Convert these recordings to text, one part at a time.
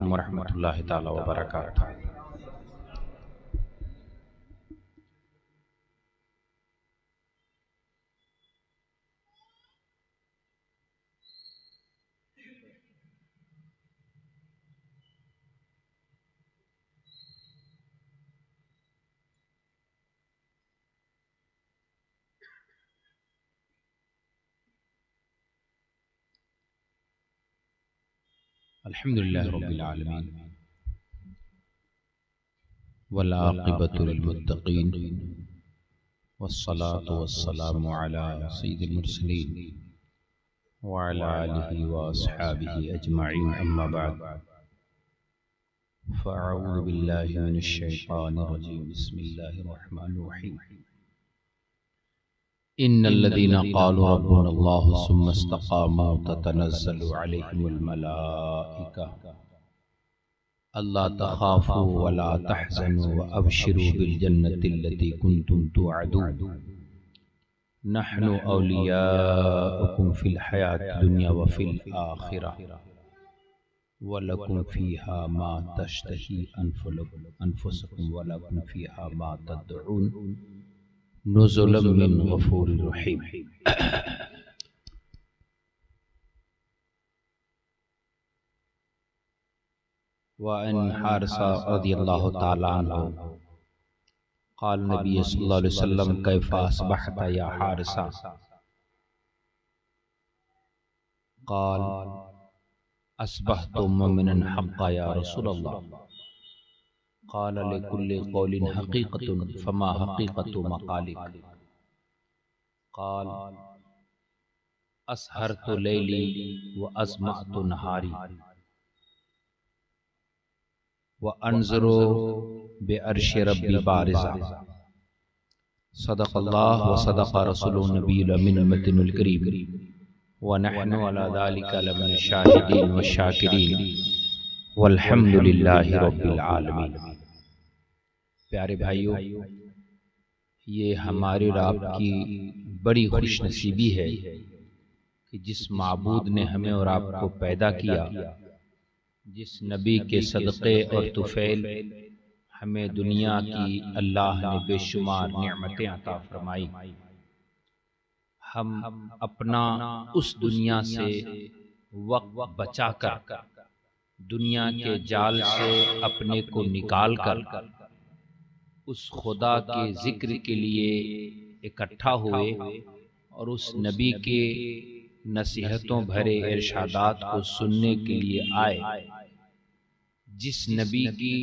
वरहमतुल्लाहि ताला व बरकातुहू। अल्हम्दुलिल्लाहि रब्बिल आलमीन वल आक़िबतु लिल मुत्तक़ीन वस्सलातु वस्सलामु अला सय्यिदिल मुरसलीन व अला आलिहि व अस्हाबिहि अजमईन अम्मा बाद फ़अऊज़ु बिल्लाहि मिनश शैतानिर रजीम बिस्मिल्लाहिर रहमानिर रहीम इन्नल्लज़ीना क़ालू रब्बुनल्लाहु सुम्मा इस्तक़ामू ततनज़्ज़लु अलैहिमुल मलाइका अल्ला तख़ाफ़ू वला तहज़नू व अबशिरू बिल जन्नतिल्लती कुन्तुम तुअदून नहनु औलियाउकुम फ़िल हयातिद दुनिया व फ़िल आख़िरह व लकुम फ़ीहा मा तश्तही अनफुसुकुम व लकुम फ़ीहा मा तदउन नुज़ुलन मिन गफ़ूरिर रहीम। व अन हारिसा रज़ियल्लाहु ताला अन्हु क़ाल नबी सल्लल्लाहु अलैहि वसल्लम कैफ़ा अस्बहता या हारिसा क़ाल अस्बहतु मुमिनन हक़्क़ा या रसूलल्लाह क़ाल लिकुल्लि क़ौलिन हक़ीक़तुन फ़मा हक़ीक़तु मक़ालिक क़ाल असहरतु लैली व अज़मअतु नहारी व अनज़ुरु बिअर्शि रब्बी बारिज़ा सदक़ल्लाह व सदक़ रसूलुन नबियुल अमीनुल मतीनुल करीम व नहनु अला ज़ालिका लमिन शाहिदीन व शाकिरीन वल्हम्दुलिल्लाहि रब्बिल आलमीन। प्यारे भाइयों, ये हमारी और आपकी बड़ी खुशनसीबी है कि जिस माबूद ने हमें और आपको पैदा किया, जिस नबी के सदक़े और तुफ़ैल हमें दुनिया की अल्लाह ने बेशुमार नेमतें अता फरमाई, हम अपना उस दुनिया से वक्त बचाकर दुनिया के जाल से अपने को निकाल कर उस खुदा के जिक्र के लिए इकट्ठा हुए और उस नबी के नसीहतों भरे इरशादात को सुनने के लिए आए। जिस नबी की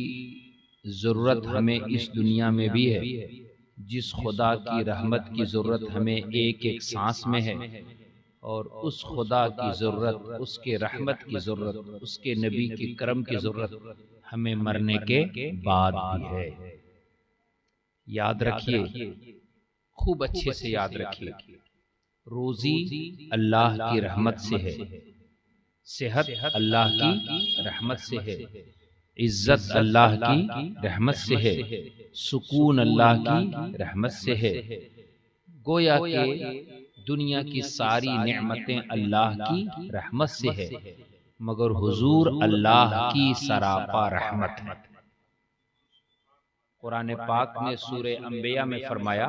ज़रूरत हमें इस दुनिया में भी है, जिस खुदा की रहमत की ज़रूरत हमें एक एक सांस में है, और उस खुदा की ज़रूरत, उसके रहमत की ज़रूरत, उसके नबी के करम की ज़रूरत हमें मरने के बाद भी है। याद रखिए, खूब अच्छे से याद रखिए, रोज़ी अल्लाह की रहमत से है, सेहत अल्लाह की रहमत से है, इज्जत अल्लाह की रहमत से है, सुकून अल्लाह की रहमत से है। गोया के दुनिया की सारी नेमतें अल्लाह की रहमत से है, मगर हुजूर अल्लाह की सरापा रहमत है। कुरान पाक ने सूरे अंबिया में फरमाया,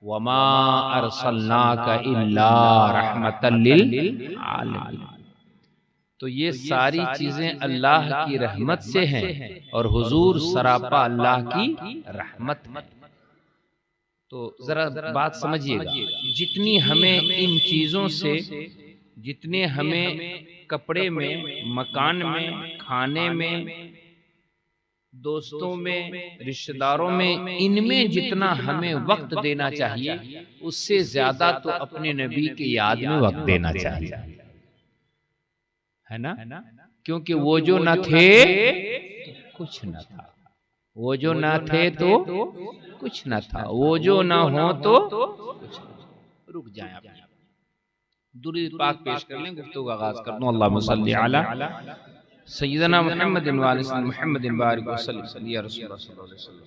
वमा अरसलनाका इल्ला रहमतल लिल आलमीन। तो ये सारी चीजें अल्लाह की रहमत से हैं और हुजूर सरापा अल्लाह की रहमत है। तो जरा बात समझिएगा, जितनी हमें इन चीजों से, जितने हमें कपड़े में, मकान में, खाने में, दोस्तों में, रिश्तेदारों में, इनमें जितना हमें वक्त देना चाहिए, उससे ज्यादा तो अपने नबी की याद में वक्त देना चाहिए, है ना? क्योंकि वो जो न थे कुछ न था, वो जो न थे तो कुछ न था, वो जो न हो तो कुछ न। रुक जाएं, आप दुरूद पाक पेश कर लें, गुफ्तगू आगाज कर दूं। अल्लाहुम्मा सल्ली अला सय्यदना मुहम्मदिन व अला मुहम्मदिन बारिक वसल्लम या रसूलुल्लाह सल्लल्लाहु अलैहि वसल्लम।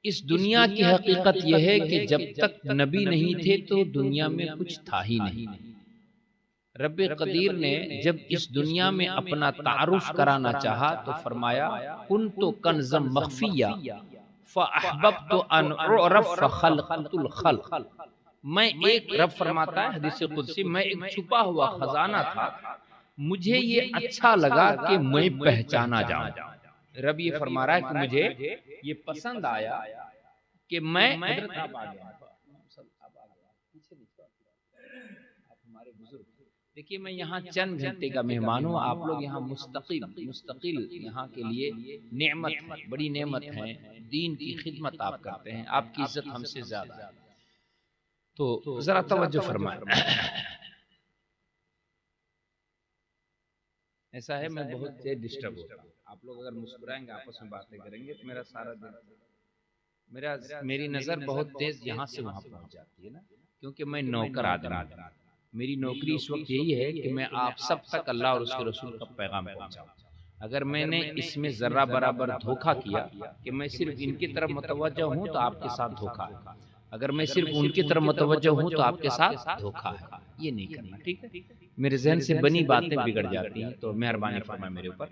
इस दुनिया की हकीकत यह है कि जब तक नबी नहीं थे तो दुनिया में कुछ था ही नहीं। रब्बे कदीर ने जब इस दुनिया में अपना तारुफ कराना चाहा तो फरमाया कुन्तु कंज़म मख्फिया फ़अहबब्तु अन उअरफ फ़खलक़तुल खल्क़। मैं एक, रब फरमाता है हदीस कुदसी, मैं एक छुपा हुआ खजाना था, मुझे ये अच्छा लगा कि मैं पहचाना जाऊं। रब ये फरमा रहा है कि मुझे ये पसंद आया कि मैं देखिए, मैं यहाँ चंद घंटे का मेहमान हूँ, आप लोग यहाँ मुस्तकिल यहाँ के लिए नेमत, बड़ी नेमत है, दीन की खिदमत आप करते हैं, आपकी इज्जत हमसे ज्यादा है, तो जरा तवज्जो फरमाएं। ऐसा है, मैं बहुत तेज डिस्टर्ब होता हूँ, आप लोग अगर मुस्कुराएंगे, आपस में बातें करेंगे तो मेरा सारा दिन, मेरी नजर बहुत तेज यहाँ से वहां पहुंच जाती है ना, क्योंकि मैं नौकर आदमी, मेरी नौकरी इस वक्त यही है कि मैं आप सब तक अल्लाह और उसके रसूल का पैगाम पहुंचाऊं। अगर मैंने इसमें जर्रा बराबर धोखा किया कि मैं सिर्फ इनकी तरफ मुतवज्जो हूं तो आपके साथ धोखा है, अगर मैं सिर्फ उनकी तरफ मुतवज्जो हूं तो आपके साथ धोखा है, ये नहीं करना, ठीक है? मेरे जहन से बनी बातें बिगड़ जाती हैं, तो मेहरबानी फरमाए मेरे ऊपर।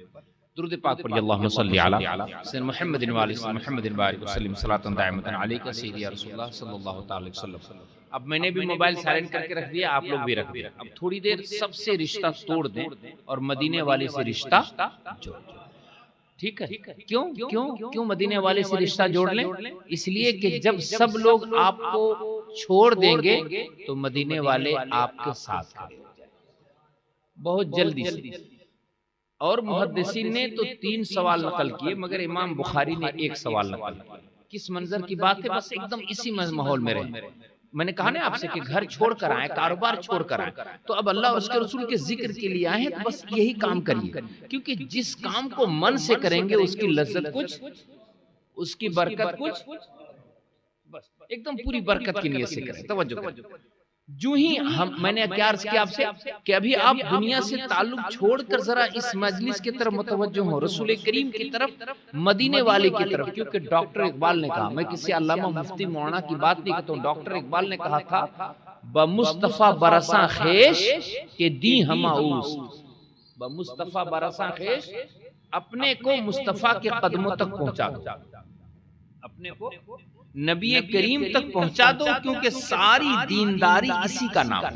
दुरूद पाक पढ़िए, अल्लाहुम्मा सल्ली अला सय्यिदना मुहम्मदिन व अली मुहम्मदिन बारिक वसल्लम सलातन दाइमतन अलैका सय्यदी या रसूलुल्लाह सल्लल्लाहु तआला अलैहि वसल्लम। अब मैंने भी मोबाइल साइलेंट करके रख दिया, आप लोग भी रख दिया। अब थोड़ी देर सबसे रिश्ता तोड़ दें और मदीने वाले से रिश्ता जोड़ दें, ठीक है? क्यों क्यों क्यों मदीने वाले से रिश्ता जोड़ लें? इसलिए कि जब सब लोग आपको छोड़ देंगे तो मदीने वाले आपके साथ खड़े हो जाएंगे बहुत जल्दी से। और मुहद्दिसीन ने तो 3 सवाल नकल किए, मगर इमाम बुखारी ने 1 सवाल नकल किया। किस मंजर की बात है? बस एकदम इसी माहौल में रहे। मैंने कहा ना आपसे कि घर छोड़कर आए, कारोबार छोड़कर आए, तो अब अल्लाह और उसके रसूल के जिक्र के लिए आए हैं, तो बस यही काम करिए, क्योंकि जिस काम को मन से करेंगे उसकी लज्जत कुछ, उसकी बरकत कुछ, बस एकदम पूरी बरकत की नियत से करें। तवज्जो करें। जो ही मैंने क्या अर्ज किया आपसे कि अभी आप दुनिया से ताल्लुक छोड़कर जरा इस मजलिस की तरफ मुतवज्जो हो, रसूल करीम की तरफ, मदीने वाले की तरफ, क्योंकि डॉक्टर इकबाल ने कहा, मैं किसी अल्लामा मुफ्ती मौलाना की बात नहीं करता हूँ, डॉक्टर इकबाल ने कहा था ब मुस्तफा बरसा खेश के दी हमाऊस, ब मुस्तफा बरसा खेश, अपने को मुस्तफा के कदमों तक पहुंचा दो, अपने को नबी करीम तक पहुंचा दो, क्योंकि सारी दीनदारी इसी का नाम है।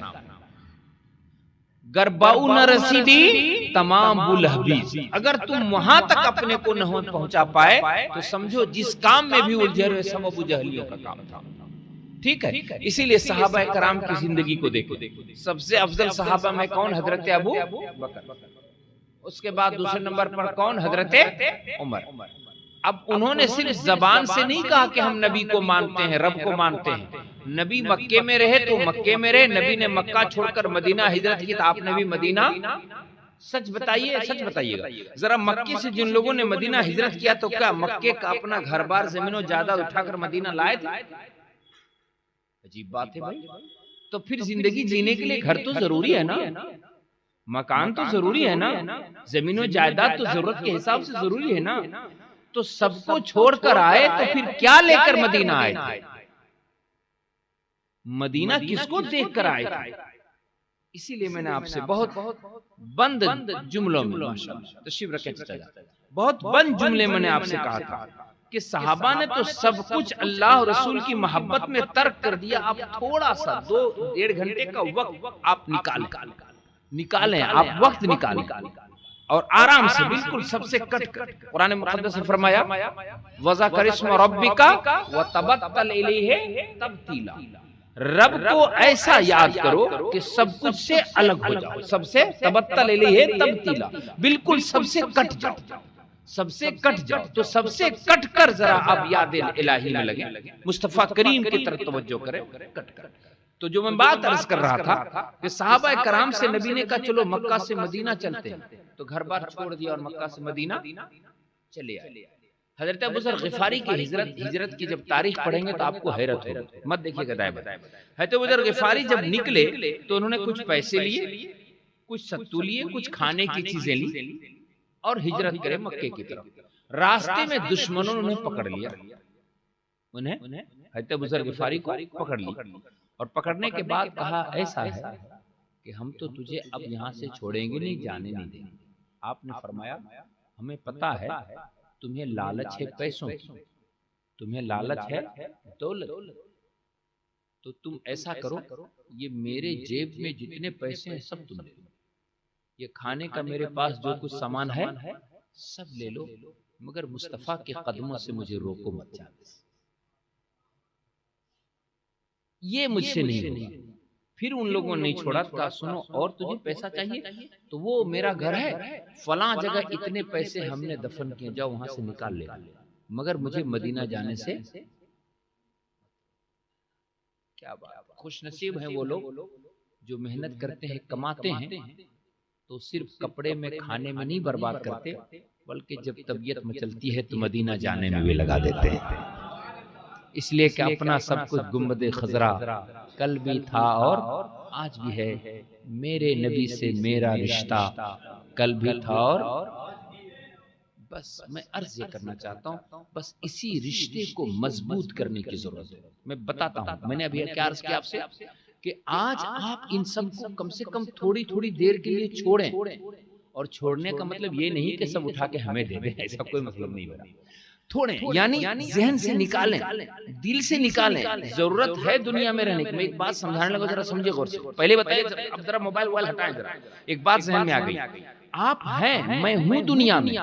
गरबाऊ न रसीदी तमाम बुलहबीज, अगर तुम वहां तक अपने को न पहुंचा पाए तो समझो जिस काम में भी उलझे रहे सब अबू जहलियों का काम था, ठीक है? इसीलिए सहाबा कराम की जिंदगी को देखो, सबसे अफजल सहाबा में कौन? हजरत अबू बकर, उसके बाद दूसरे नंबर पर कौन? हजरत उमर। अब उन्होंने सिर्फ जबान से नहीं कहा कि हम नबी को मानते हैं, रब को मानते हैं। नबी मक्के में रहे तो मक्के में रहे, नबी ने मक्का छोड़कर मदीना हिजरत की तो आपने भी मदीना, सच बताइए, सच बताइएगा जरा, मक्के से जिन लोगों ने मदीना हिजरत किया तो क्या मक्के का अपना घर बार जमीनों जायदाद उठाकर मदीना लाए थे? अजीब बात है भाई। तो फिर जिंदगी जीने के लिए घर तो जरूरी है ना, मकान तो जरूरी है ना, जमीनों जायदाद तो जरूरत के हिसाब से जरूरी है ना। तो सबको छोड़कर आए तो फिर क्या लेकर मदीना आए? मदीना किसको देखकर आए? इसीलिए मैंने आपसे बहुत बंद जुमलों में, माशाअल्लाह तशरीफ रखें चाचा, बहुत बंद जुमले मैंने आपसे कहा था कि सहाबा ने तो सब कुछ अल्लाह और रसूल की मोहब्बत में तर्क कर दिया। आप थोड़ा सा 2-1.5 घंटे का वक्त आप निकालें, आप वक्त निकालें और आराम से, बिल्कुल सबसे कट कर। कुरान मुक़द्दस ने फरमाया वज़ा करिस्म रब्बिका व तबत्तल इलैहि तबतीला, रब को ऐसा याद करो कि सब कुछ से अलग हो जाओ, सबसे तबत्तल इलैहि तबतीला, बिल्कुल सबसे कट जाओ, सबसे कट जाओ। तो सबसे कट कर जरा आप याद इलाही में लगे, मुस्तफा करीम की तरफ तवज्जो करें, कट कर। तो जो मैं बात अर्ज कर रहा था कि सहाबा कराम से नबी ने कहा चलो मक्का से मदीना चलते हैं, तो घर बार छोड़ दिया और मक्का से मदीना चले आए। हजरत अबू ज़र गिफारी की हिजरत की जब तारीख पढ़ेंगे तो आपको हैरत होगी, मत देखिएगा दाएं बाएं। हजरत अबू ज़र गिफारी जब निकले तो उन्होंने कुछ पैसे लिए, कुछ सत्तू लिए, कुछ खाने की चीजें ली और हिजरत करे मक्के की तरफ। रास्ते में दुश्मनों ने पकड़ लिया, उन्हें हजरत अबू ज़र गिफारी को पकड़ लिया और पकड़ने के बाद कहा ऐसा है कि हम तो तुझे अब यहाँ से छोड़ेंगे नहीं, जाने नहीं देंगे। आपने फरमाया हमें पता है तुम्हें लालच है पैसों की, तुम्हें लालच है दौलत, तो तुम ऐसा करो, ये मेरे जेब में जितने पैसे हैं सब तुम ले लो, ये खाने का मेरे पास जो कुछ सामान है सब ले लो, मगर मुस्तफा के कदमों से मुझे रोको मत जाने। ये मुझसे नहीं होगा। फिर उन लोगों ने नहीं छोड़ा, कहा सुनो और तुझे पैसा चाहिए तो वो मेरा घर है फलां जगह, इतने पैसे हमने दफन किए, जाओ वहां से निकाल ले, मगर मुझे मदीना जाने से। क्या बात, खुशनसीब हैं वो लोग जो मेहनत करते हैं, कमाते हैं, तो सिर्फ कपड़े में खाने में नहीं बर्बाद करते, बल्कि जब तबीयत मचलती है तो मदीना जाने में भी लगा देते हैं। इसलिए कि अपना सब कुछ गुंबद खजरा कल भी था और आज भी है, मेरे नबी से मेरा रिश्ता कल भी था और। बस मैं अर्ज ये करना चाहता हूँ, बस इसी रिश्ते को मजबूत करने की जरूरत है। मैं बताता हूँ, मैंने अभी क्या अर्ज किया आपसे कि आज आप इन सब को कम से कम थोड़ी थोड़ी देर के लिए छोड़ें, और छोड़ने का मतलब ये नहीं कि सब उठा के हमें दे दें, ऐसा कोई मतलब नहीं मेरा। थोड़े यानी जहन से निकालें, दिल से निकालें, जरूरत है दुनिया में रहने की। मैं एक बात समझाने लगा, जरा समझे गौर से। पहले बताइए, अब जरा मोबाइल वोबाइल हटाएं जरा। एक बात जहन में आ गई, आप हैं, मैं हूं दुनिया में,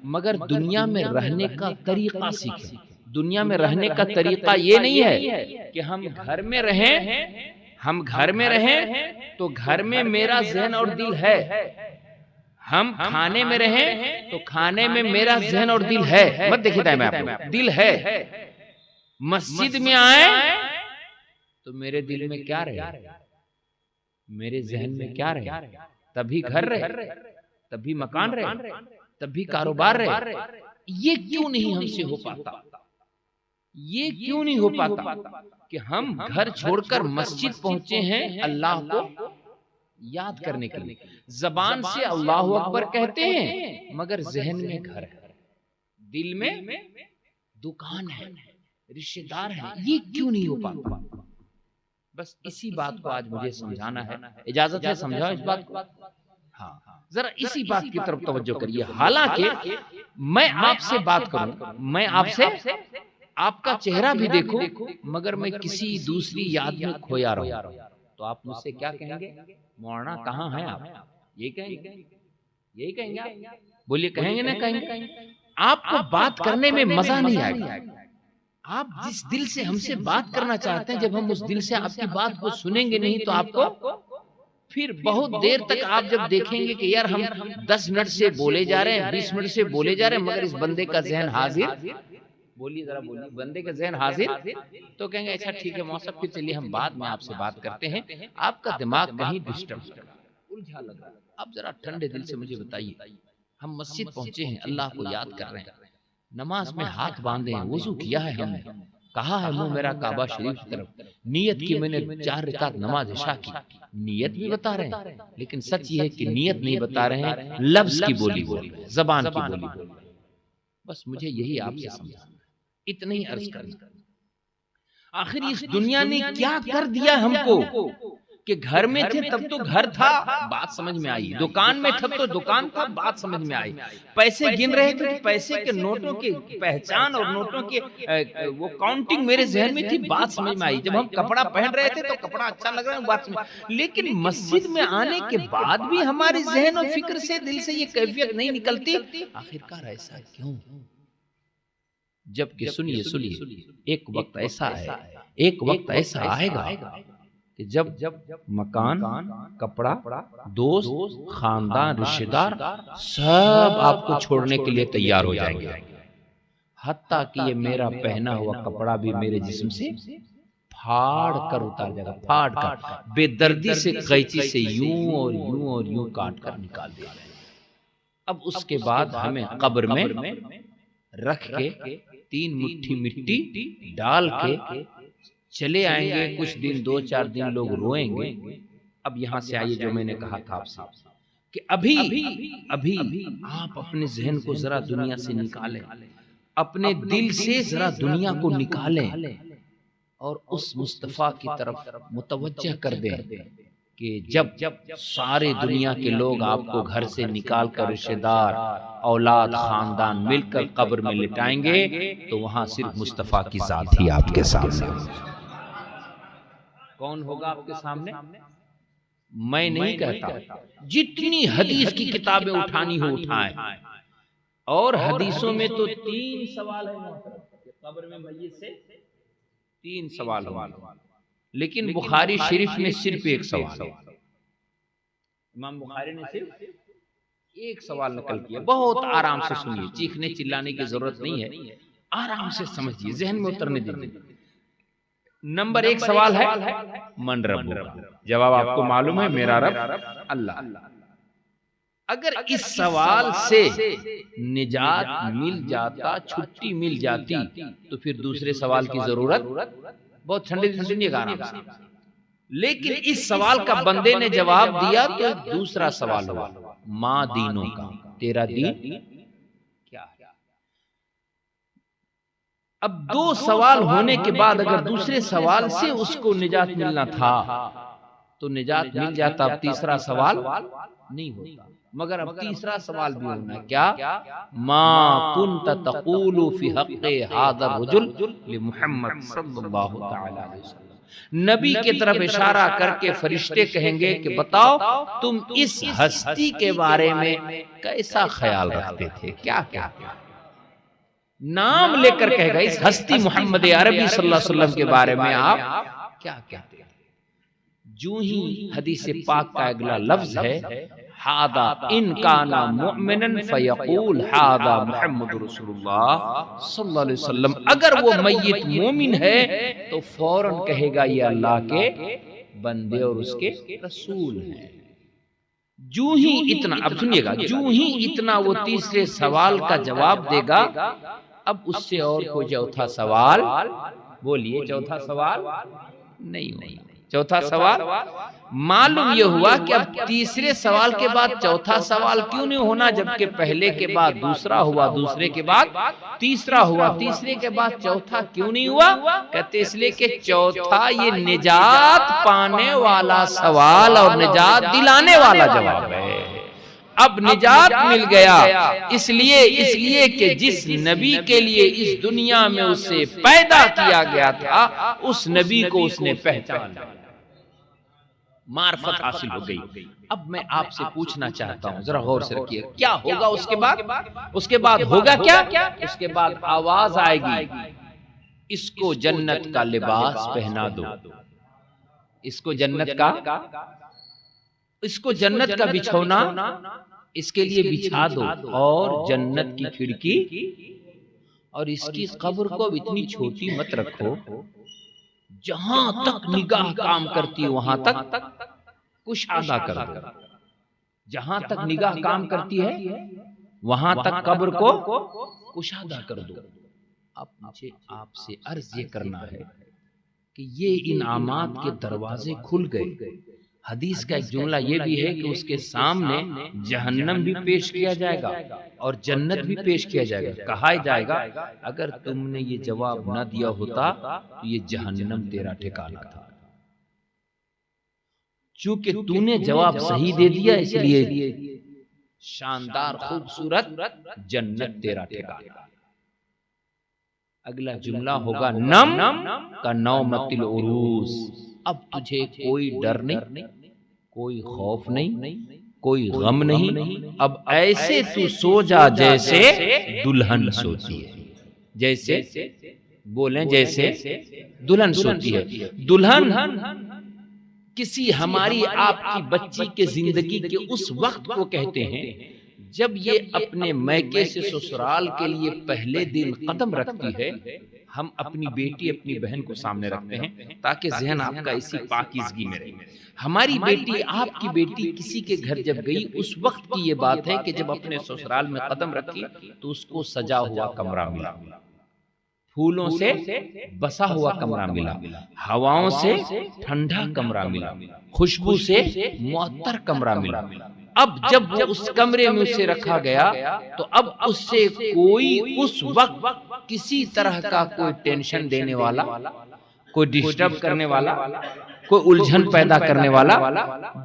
मगर दुनिया में रहने का तरीका सीखें। दुनिया में रहने का तरीका ये नहीं है कि हम घर में रहें, हम घर में रहें तो घर में मेरा जहन और दिल है, हम खाने में रहें तो खाने में मेरा जहन और दिल है। मत देखिए मैं आपको, दिल है। मस्जिद में आए तो मेरे दिल में क्या रहे, मेरे जहन में क्या रहे, तभी घर रहे, तभी मकान रहे, तभी कारोबार रहे। ये क्यों नहीं हमसे हो पाता, ये क्यों नहीं हो पाता कि हम घर छोड़कर मस्जिद पहुंचे हैं अल्लाह को याद करने के लिए। जबान से अल्लाह अकबर कहते हैं, मगर जहन में घर है, दिल में दुकान है, रिश्तेदार है। ये क्यों नहीं हो पाता? बस इसी बात को आज मुझे समझाना है। इजाजत है समझाओ इस बात को। हाँ, जरा इसी बात की तरफ तवज्जो करिए। हालांकि मैं आपसे बात करूं, मैं आपसे आपका चेहरा भी देखूं, मगर मैं किसी दूसरी याद में खोया रहूं, तो आप मुझसे क्या कहेंगे? मौलाना कहाँ हैं आप? ये कहेंगे, यही कहेंगे आप? बोलिए, कहेंगे ना कहेंगे? आपको बात करने में मजा नहीं आएगा। आप जिस दिल से हमसे बात करना चाहते हैं, जब हम उस दिल से आपकी बात को सुनेंगे नहीं, तो आपको फिर बहुत देर तक आप जब देखेंगे कि यार हम 10 मिनट से बोले जा रहे हैं, 20 मिनट से बोले जा रहे हैं, मगर इस बंदे का जहन हाजिर, बोलिए जरा बोलिए, बंदे का जहन हाजिर, तो कहेंगे अच्छा ठीक है मौसम, फिर चलिए हम बाद में आपसे बात करते हैं। आपका दिमाग कहीं डिस्टर्ब, उलझा लग रहा है। अब जरा ठंडे दिल से मुझे बताइए, हम मस्जिद पहुंचे हैं, अल्लाह को याद कर रहे हैं, नमाज में हाथ बांधे हैं, वुजू किया है हमने, कहा है मुंह मेरा काबा शरीफ की तरफ, नीयत की मैंने 4 रकात नमाज इशा की। नीयत भी बता रहे हैं, लेकिन सच ये है कि नीयत नहीं बता रहे हैं, लफ्ज की बोली बोल रहे हैं, जबान की बोली बोल रहे हैं। बस मुझे यही आपसे समझाना, इतना ही अर्ज करना। आखिर इस दुनिया ने क्या कर दिया हमको कि घर में थे तब तो घर था, बात समझ में आई, दुकान में था तो दुकान था, बात समझ में आई, पैसे गिन रहे थे तो पैसे के नोटों की पहचान और नोटों की वो काउंटिंग मेरे जहन में थी, बात समझ में आई। जब हम कपड़ा पहन रहे थे तो कपड़ा अच्छा लग रहा है, बात समझ, लेकिन मस्जिद में आने के बाद भी हमारे जहन और फिक्र से, दिल से ये कैफियत नहीं निकलती। आखिरकार ऐसा क्यों? जबकि सुनिए सुनिए, एक वक्त ऐसा है, एक वक्त ऐसा आएगा कि जब मकान, कपड़ा, दोस्त, खानदान, रिश्तेदार सब आपको छोड़ने के लिए तैयार हो जाएंगे। हत्ता कि ये मेरा पहना हुआ कपड़ा भी मेरे जिस्म से फाड़ कर उतार जाएगा, फाड़ कर, बेदर्दी से कैंची से यूं और यूं और यूं काट कर निकाल दिया। अब उसके बाद हमें कब्र में रख के 3 मुट्ठी मिट्टी डाल के चले आएंगे। कुछ दिन, 2-4 दिन लोग रोएंगे। अब यहां से आइए, जो मैंने कहा था आपसे कि अभी आप अपने जहन को जरा दुनिया से निकालें, अपने दिल से जरा दुनिया को निकालें और उस मुस्तफा की तरफ मुतवज्जह कर दें कि जब सारे दुनिया के लोग आपको घर से निकाल कर रिश्तेदार, औलाद, खानदान मिलकर कब्र में लिटाएंगे तो वहां सिर्फ मुस्तफा की जात ही आपके सामने होगी। कौन होगा आपके सामने? मैं नहीं कहता, जितनी हदीस की किताबें उठानी हो उठाएं। और हदीसों में तो 3 सवाल है कब्र में मय्यत से, 3 सवाल हो, लेकिन बुखारी शरीफ में सिर्फ 1 सवाल है। इमाम बुखारी ने सिर्फ 1 सवाल नकल किया। बहुत आराम से सुनिए, चीखने चिल्लाने की जरूरत नहीं है, आराम से समझिए, जहन में उतरने दीजिए। नंबर 1 सवाल है मन रब्बुका। जवाब आपको मालूम है, मेरा रब अल्लाह। अगर इस सवाल से निजात मिल जाता, छुट्टी मिल जाती, तो फिर दूसरे सवाल की जरूरत, बहुत ठंडे दिल से सुनिएगा आराम से। लेकिन इस सवाल का बंदे ने जवाब दिया तो दूसरा सवाल हुआ, माँ दीनों का, तेरा दीन क्या है। अब 2 सवाल होने के बाद अगर दूसरे सवाल से उसको निजात मिलना था तो निजात मिल जाता। अब तीसरा सवाल नहीं होता, मगर अब तीसरा सवाल भी होना, क्या? मा कुन्त तक़ूलु फी हक़्क़ि हाज़ा रजुल लि मुहम्मद सल्लल्लाहु तआला अलैहि वसल्लम। नबी की तरफ इशारा करके फरिश्ते कहेंगे कि बताओ तुम इस हस्ती के बारे में कैसा ख्याल रखते थे, क्या क्या नाम लेकर कहेगा, इस हस्ती मोहम्मद अरबी सल्लल्लाहु अलैहि वसल्लम के बारे में आप क्या कहते हैं। जो ही हदीस पाक का अगला लफ्ज है हादा इन काना मुमिनन फयकूल हादा मुहम्मद रसूलुल्लाह सल्लल्लाहु अलैहि वसल्लम। अगर वो मय्यत मोमिन है तो फौरन कहेगा ये अल्लाह के बंदे और उसके रसूल हैं। जो ही इतना, अब सुनिएगा, जो ही इतना वो तीसरे सवाल का जवाब देगा, अब उससे और कोई चौथा सवाल, बोलिए चौथा सवाल नहीं होगा। चौथा सवाल मालूम यह हुआ कि अब तीसरे सवाल के बाद चौथा सवाल क्यों नहीं होना, जबकि पहले के बाद दूसरा हुआ, दूसरे के बाद तीसरा हुआ, तीसरे के बाद चौथा क्यों नहीं हुआ? कहते इसलिए कि चौथा ये निजात पाने वाला सवाल और निजात दिलाने वाला जवाब है। अब निजात मिल गया इसलिए कि जिस नबी के लिए इस दुनिया में उसे पैदा किया गया था उस नबी को उसने पहचाना, मार्फत हासिल हो गई। अब मैं आपसे पूछना चाहता हूं, जरा गौर से रखिए, क्या होगा उसके बाद? उसके बाद होगा क्या? उसके बाद आवाज आएगी, इसको जन्नत का लिबास पहना दो, इसको जन्नत का बिछौना इसके लिए बिछा दो, और जन्नत की खिड़की, और इसकी कब्र को इतनी छोटी मत रखो, जहां तक निगाह काम करती है वहां तक कुशादा कर दो। जहां तक निगाह काम करती है वहां तक कब्र को कुशादा कर दो। अब मुझे आपसे अर्ज ये करना है कि ये इनामात के दरवाजे खुल गए। हदीस का एक जुमला ये भी है कि उसके सामने जहन्नम भी पेश किया जाएगा और जन्नत भी पेश किया जाएगा। कहा जाएगा अगर तुमने ये जवाब न दिया होता तो ये जहन्नम तेरा ठिकाना था, चूंकि तूने जवाब सही दे दिया इसलिए शानदार खूबसूरत जन्नत तेरा ठिकाना। अगला जुमला होगा नम का नौमतिल उरूस। अब तुझे कोई डर नहीं, कोई खौफ नहीं, कोई गम नहीं। अब ऐसे तू सो जा जैसे दुल्हन सोती है, जैसे बोलें जैसे दुल्हन सोती है। दुल्हन किसी हमारी आपकी बच्ची के जिंदगी के उस वक्त को कहते हैं जब ये अपने मैके से ससुराल के लिए पहले दिन कदम रखती है। हम अपनी बेटी अपनी बहन को सामने रखते हैं ताकि जहन आपका इसी पाकीज़गी में रहे। हमारी बेटी आपकी बेटी किसी के घर जब गई उस वक्त की ये बात है कि जब अपने ससुराल में कदम रखी तो उसको सजा हुआ कमरा मिला, फूलों से बसा हुआ कमरा मिला, हवाओं से ठंडा कमरा मिला, खुशबू से मुअत्तर कमरा मिला। अब जब वो उस कमरे में उसे रखा गया तो अब उससे कोई उस वक्त किसी तरह का कोई टेंशन देने वाला, कोई डिस्टर्ब करने वाला, कोई उलझन पैदा करने वाला,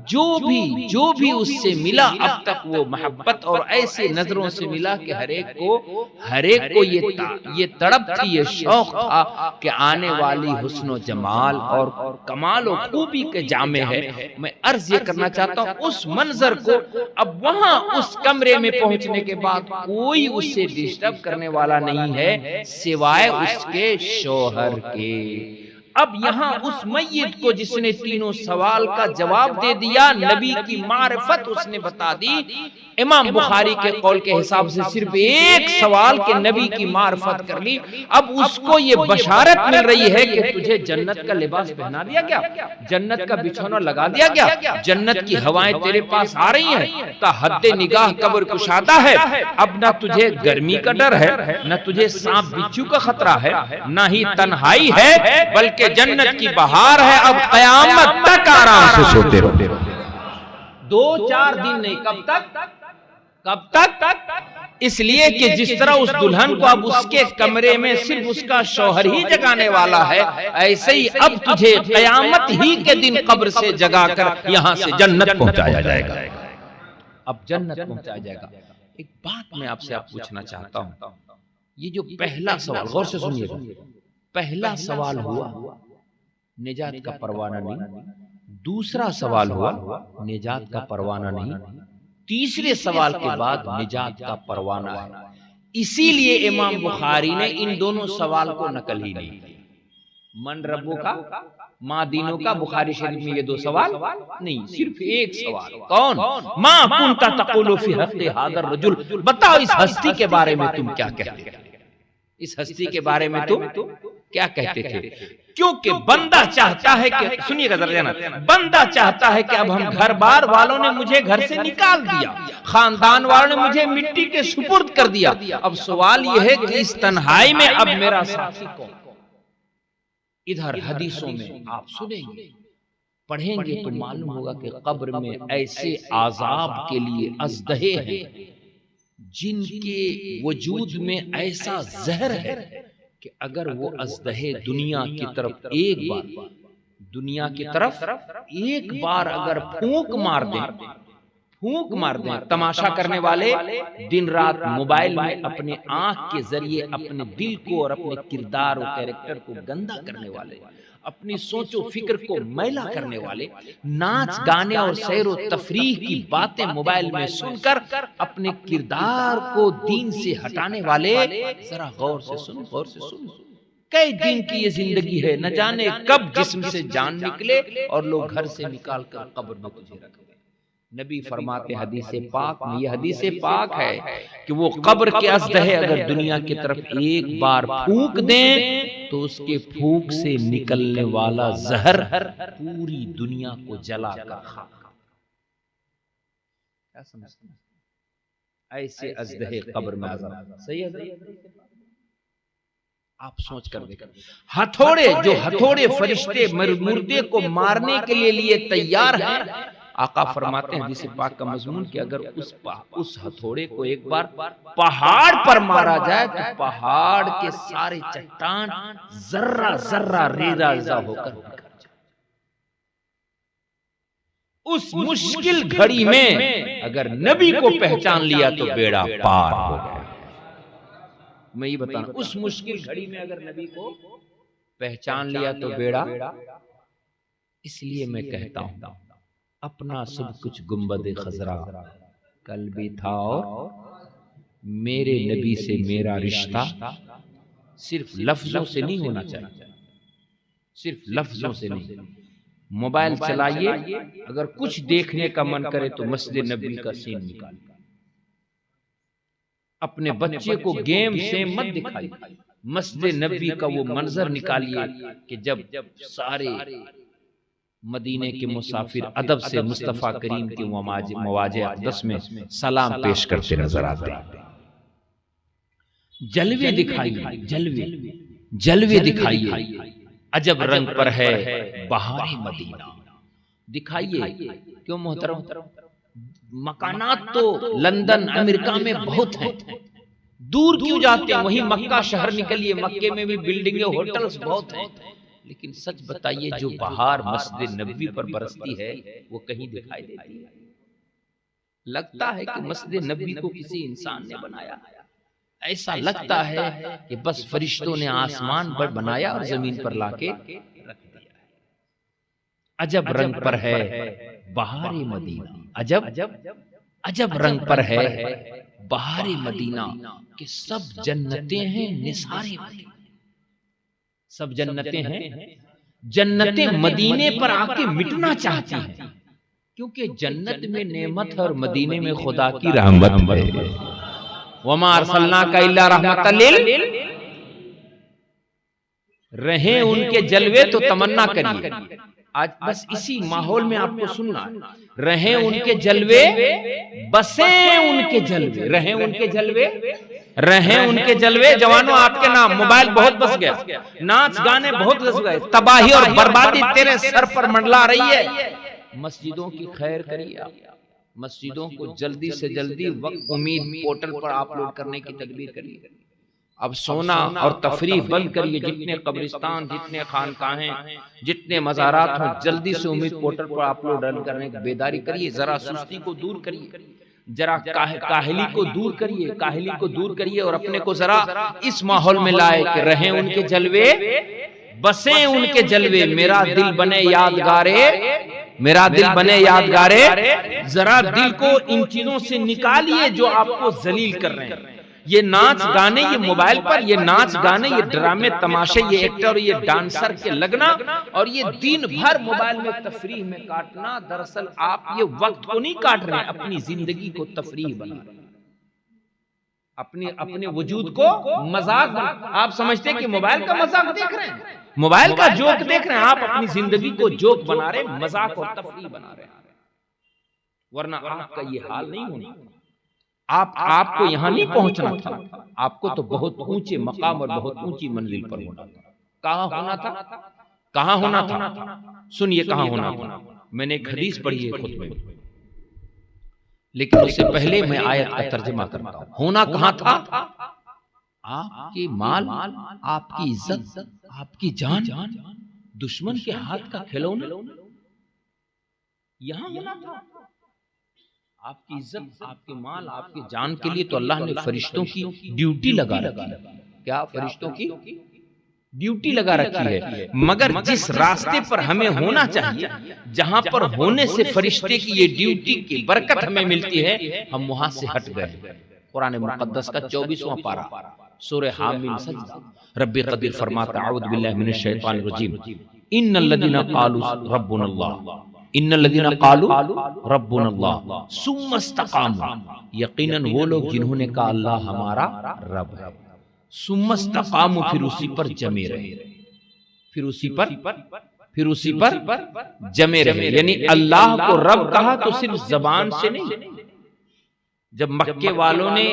जो भी उससे मिला अब तक वो मोहब्बत और ऐसे नजरों से मिला कि हर एक को ये तड़प थी, ये शौक था कि आने वाली हुस्न जमाल और कमाल और खूबी के जामे है। मैं अर्ज ये करना चाहता हूँ, उस मंजर को अब वहां उस कमरे में पहुंचने के बाद कोई उससे डिस्टर्ब करने वाला नहीं है सिवाय उसके शौहर के। अब यहाँ उस मय्यत को जिसने तीनों सवाल का जवाब दे दिया, नबी की मारिफत उसने बता दी। इमाम बुखारी के कौल के हिसाब से सिर्फ एक सवाल के नबी की मारिफत कर ली, अब उसको ये बशारत मिल रही है कि तुझे जन्नत का लिबास पहना दिया गया, जन्नत का बिछौना लगा दिया गया, जन्नत की हवाएं तेरे पास आ रही हैं, ता हद्दे निगाह कब्र कुशादा है। अब ना तुझे गर्मी का डर है, न तुझे सांप बिच्छू का खतरा है, न ही तन्हाई है, बल्कि जन्नत की बहार है। अब कयामत तक आराम से सोते रहो। 2-4 दिन नहीं, कब तक? इसलिए कि जिस तरह उस दुल्हन को अब उसके कमरे में सिर्फ उसका शौहर ही जगाने वाला है, ऐसे ही अब तुझे कयामत ही के दिन कब्र से जगाकर यहां से जन्नत पहुंचाया जाएगा। अब जन्नत पहुंचाया जाएगा। एक बात मैं आपसे पूछना चाहता हूं, ये जो पहला सवाल, गौर से सुनिएगा, पहला सवाल हुआ निजात का परवाना नहीं, दूसरा सवाल हुआ निजात का परवाना नहीं, तीसरे सवाल के बाद निजात का परवाना है। इसीलिए इमाम बुखारी ने इन दोनों सवाल को नकल ही नहीं की। मन रब्बो का, माँ दीनों का, बुखारी शरीफ में ये 2 सवाल नहीं, सिर्फ एक सवाल। कौन? माँ कुंता तक़ूलु फी हक़्क़ि हाज़ा रजुल, बताओ इस हस्ती के बारे में तुम क्या कहते थे, इस हस्ती के बारे में तुम क्या कहते थे? क्योंकि बंदा चाहता है कि, सुनिएगा जरा जाना, बंदा चाहता है कि अब हम घर बार वालों ने मुझे घर से निकाल दिया, खानदान वालों ने मुझे मिट्टी के सुपुर्द कर दिया, अब सवाल यह है कि इस तन्हाई में अब मेरा साथी कौन? इधर हदीसों में आप सुनेंगे, पढ़ेंगे तो मालूम होगा कि कब्र में ऐसे आजाब के लिए अज़दहे हैं जिनके वजूद में ऐसा जहर है कि अगर वो अज़दहे दुनिया की तरफ एक बार अगर फूंक मार दें, तमाशा करने वाले दिन रात मोबाइल में अपने आंख के जरिए अपने दिल को और अपने किरदार और कैरेक्टर को गंदा करने वाले, अपनी सोचो फिक्र को मैला करने वाले, नाच गाने और सैर और तफरीह की बातें मोबाइल में सुनकर अपने किरदार को दीन से हटाने वाले, जरा गौर से सुन। कई दिन की ये जिंदगी है, न जाने कब जिस्म से जान निकले और लोग घर से निकाल कर कब्र में तुझे रख दें। नबी फरमाते हदीस पाक में, ये हदीस पाक है कि वो कब्र के अज़दहे अगर दुनिया की तरफ एक बार फूंक दें तो उसके फूंक से निकलने वाला जहर पूरी दुनिया को जला कर खाक। क्या समझते हैं? ऐसे अज़दहे कब्र में अज़ाब। सही है, आप सोच कर देखा, हथौड़े फरिश्ते मुर्दे को मारने के लिए तैयार हैं। आका फरमाते हैं हदीस पाक का मजमून कि अगर उस हथौड़े को एक बार पहाड़ पर मारा जाए तो पहाड़ के सारे चट्टान जर्रा रेजा होकर बिखर जाए। उस मुश्किल घड़ी में अगर नबी को पहचान लिया तो बेड़ा पार हो गया। मैं ये बताऊं, उस मुश्किल घड़ी में अगर नबी को पहचान लिया तो बेड़ा, इसलिए मैं कहता हूं अपना सब कुछ गुंबद खजरा कल भी था और मेरे नबी से मेरा रिश्ता सिर्फ लफ्जों से नहीं होना चाहिए, सिर्फ लफ्जों से नहीं। मोबाइल चलाइए, अगर कुछ देखने का मन करे तो मस्जिद नबी का सीन निकालिए। अपने बच्चे को गेम से मत दिखाइए, मस्जिद नबी का वो मंजर निकालिए कि जब सारे मदीने के मुसाफिर अदब से मुस्तफा करीम के मवाजे अक़दस में सलाम पेश करते नजर आते हैं। जलवे दिखाइए, जलवे दिखाइए, अजब रंग पर है बहारे मदीना दिखाइए। क्यों मोहतरम, मकानात तो लंदन अमेरिका में बहुत हैं, दूर क्यों जाते हैं? वहीं मक्का शहर निकलिए, मक्के में भी बिल्डिंगें होटल्स बहुत हैं, लेकिन सच बताइए जो बहार मस्जिद नबवी पर बरसती है वो कहीं दिखाई देती है? लगता है कि मस्जिद नबवी को किसी इंसान ने बनाया, ऐसा लगता है कि बस फरिश्तों ने आसमान पर बनाया और जमीन पर लाके रख दिया है। अजब रंग पर है बहारे मदीना, अजब रंग पर है बहारे मदीना कि सब जन्नतें हैं निसारे वाली, सब जन्नतें हैं, जन्नतें मदीने पर आके मिटना चाहती हैं, क्योंकि जन्नत में नेमत और मदीने में खुदा की रहमत है। वमा अरसलनाका इल्ला रहमतल लिल, रहे उनके जलवे तो तमन्ना करिए। आज बस इसी माहौल में आपको सुनना, रहे उनके जलवे बसे उनके जलवे, रहे उनके जलवे, रहे उनके जलवे। जवानों आपके नाम मोबाइल बहुत बस गया, नाच गाने बहुत बस गए, तबाही और बर्बादी तेरे सर पर मंडला रही है। मस्जिदों की खैर करिए, मस्जिदों को जल्दी से जल्दी वक्त उम्मीद पोर्टल पर अपलोड करने की तदबीर करिए। अब सोना और तफरीह बंद करिए, जितने कब्रिस्तान, जितने खानकाहें, जितने मज़ारात हो, जल्दी से उम्मीद पोर्टल पर अपलोड करने की बेदारी करिए। जरा सुस्ती को दूर करिए, जरा काहली को दूर करिए, काहली को दूर करिए और अपने को जरा इस माहौल में लाए कि रहे उनके जलवे बसे उनके जलवे, मेरा दिल बने यादगारे, मेरा दिल बने यादगारे। जरा दिल को इन चीजों से निकालिए जो आपको जलील कर रहे हैं। ये नाच गाने, ये मोबाइल पर ये नाच गाने, ये ड्रामे तमाशे, ये एक्टर, ये डांसर के लगना और ये दिन भर मोबाइल में तफरीह में काटना, दरअसल आप ये वक्त को नहीं काट रहे हैं, अपनी जिंदगी को तफरीह बना रहे हैं, अपने वजूद को मजाक। आप समझते हैं कि मोबाइल का मजाक देख रहे हैं, मोबाइल का जोक देख रहे हैं, आप अपनी जिंदगी को जोक बना रहे हैं, मजाक और तफरीह बना रहे हैं। वरना आपका ये हाल नहीं होना, आपको यहां नहीं पहुंचना था, आपको तो बहुत ऊंचे मकाम और बहुत ऊंची मंजिल पर होना था। कहां होना था, कहां होना था? सुनिए कहां होना था। मैंने एक हदीस पढ़ी है खुद में, लेकिन उससे पहले मैं आयत का तर्जुमा करता हूं। होना कहां था? आपके माल, आपकी इज्जत, आपकी जान दुश्मन के हाथ का खिलौना, यहां होना था। आपकी इज्जत, आपके माल, आपके जान के लिए तो अल्लाह ने फरिश्तों की ड्यूटी लगा रखी है। क्या फरिश्तों की ड्यूटी लगा रखी है? मगर जिस रास्ते पर हमें होना चाहिए, जहां पर होने से फरिश्ते की ये ड्यूटी की बरकत हमें मिलती है, हम वहां से हट गए। कुरान मुक़द्दस का 24वां पारा सूरह हामिम सजदा, रब्बी क़दीर फरमाता, अऊज़ु बिल्लाहि मिनश शैतानिर रजीम, इन्नल लज़ीना क़ालू रब्बुनल्लाह, इन्नल लज़ीना क़ालू रब्बुनल्लाह सुम्मा इस्तक़ामू, यकीनन वो लोग जिन्होंने कहा अल्लाह हमारा रब है, सुम्मा इस्तक़ामू, फिर उसी पर जमे रहे, फिर उसी पर जमे रहे। यानी अल्लाह को रब कहा तो सिर्फ जबान से नहीं। जब मक्के वालों ने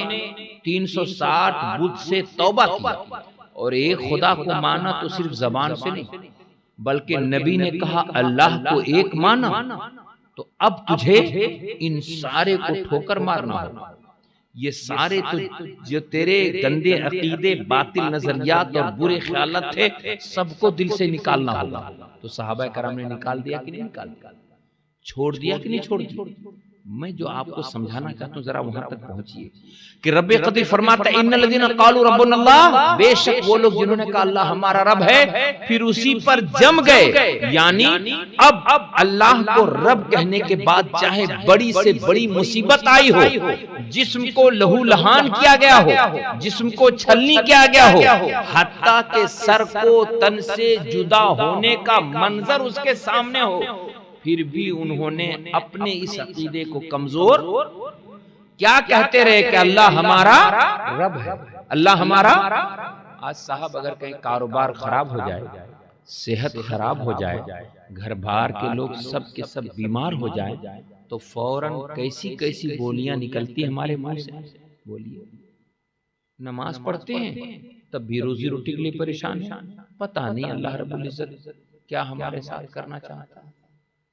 360 बुत से तौबा किया और एक खुदा को माना तो सिर्फ जबान से नहीं, बल्कि नबी ने कहा अल्लाह को एक माना तो अब तुझे इन सारे को ठोकर मारना होगा। ये सारे तो जो तेरे गंदे अकीदे, बातिल नजरियात और बुरे ख्यालात थे, सबको दिल से निकालना होगा। तो सहाबा कराम ने निकाल दिया कि नहीं निकाल दिया? छोड़ दिया कि नहीं छोड़ दिया? मैं जो आपको समझाना चाहता हूँ जरा वहां तक पहुंचिए कि रब्बे क़दीर फरमाता है इन्नल लज़ीना क़ालू रब्बुनल्लाह, बेशक वो लोग जिन्होंने कहा अल्लाह हमारा रब है, फिर उसी पर जम गए। यानी अब अल्लाह को रब कहने के बाद चाहे बड़ी से बड़ी मुसीबत आई हो, जिस्म को लहू लहान किया गया हो, जिस्म को छलनी किया गया हो, हत्ता के सर को तन से जुदा होने का मंजर उसके सामने हो, फिर भी उन्होंने अपने इस अकीदे को कमजोर क्या कहते रहे कि अल्लाह हमारा रब है, अल्लाह हमारा। आज साहब अगर कहीं कारोबार खराब हो जाए, सेहत खराब हो जाए, घर बार के लोग सब के सब बीमार हो जाए, तो फौरन कैसी कैसी बोलियां निकलती हमारे मुंह से। बोलिए, नमाज पढ़ते हैं तब भी रोजी रोटी के लिए परेशान है, पता नहीं अल्लाह रब्बुल इज्जत क्या हमारे साथ करना चाहता है।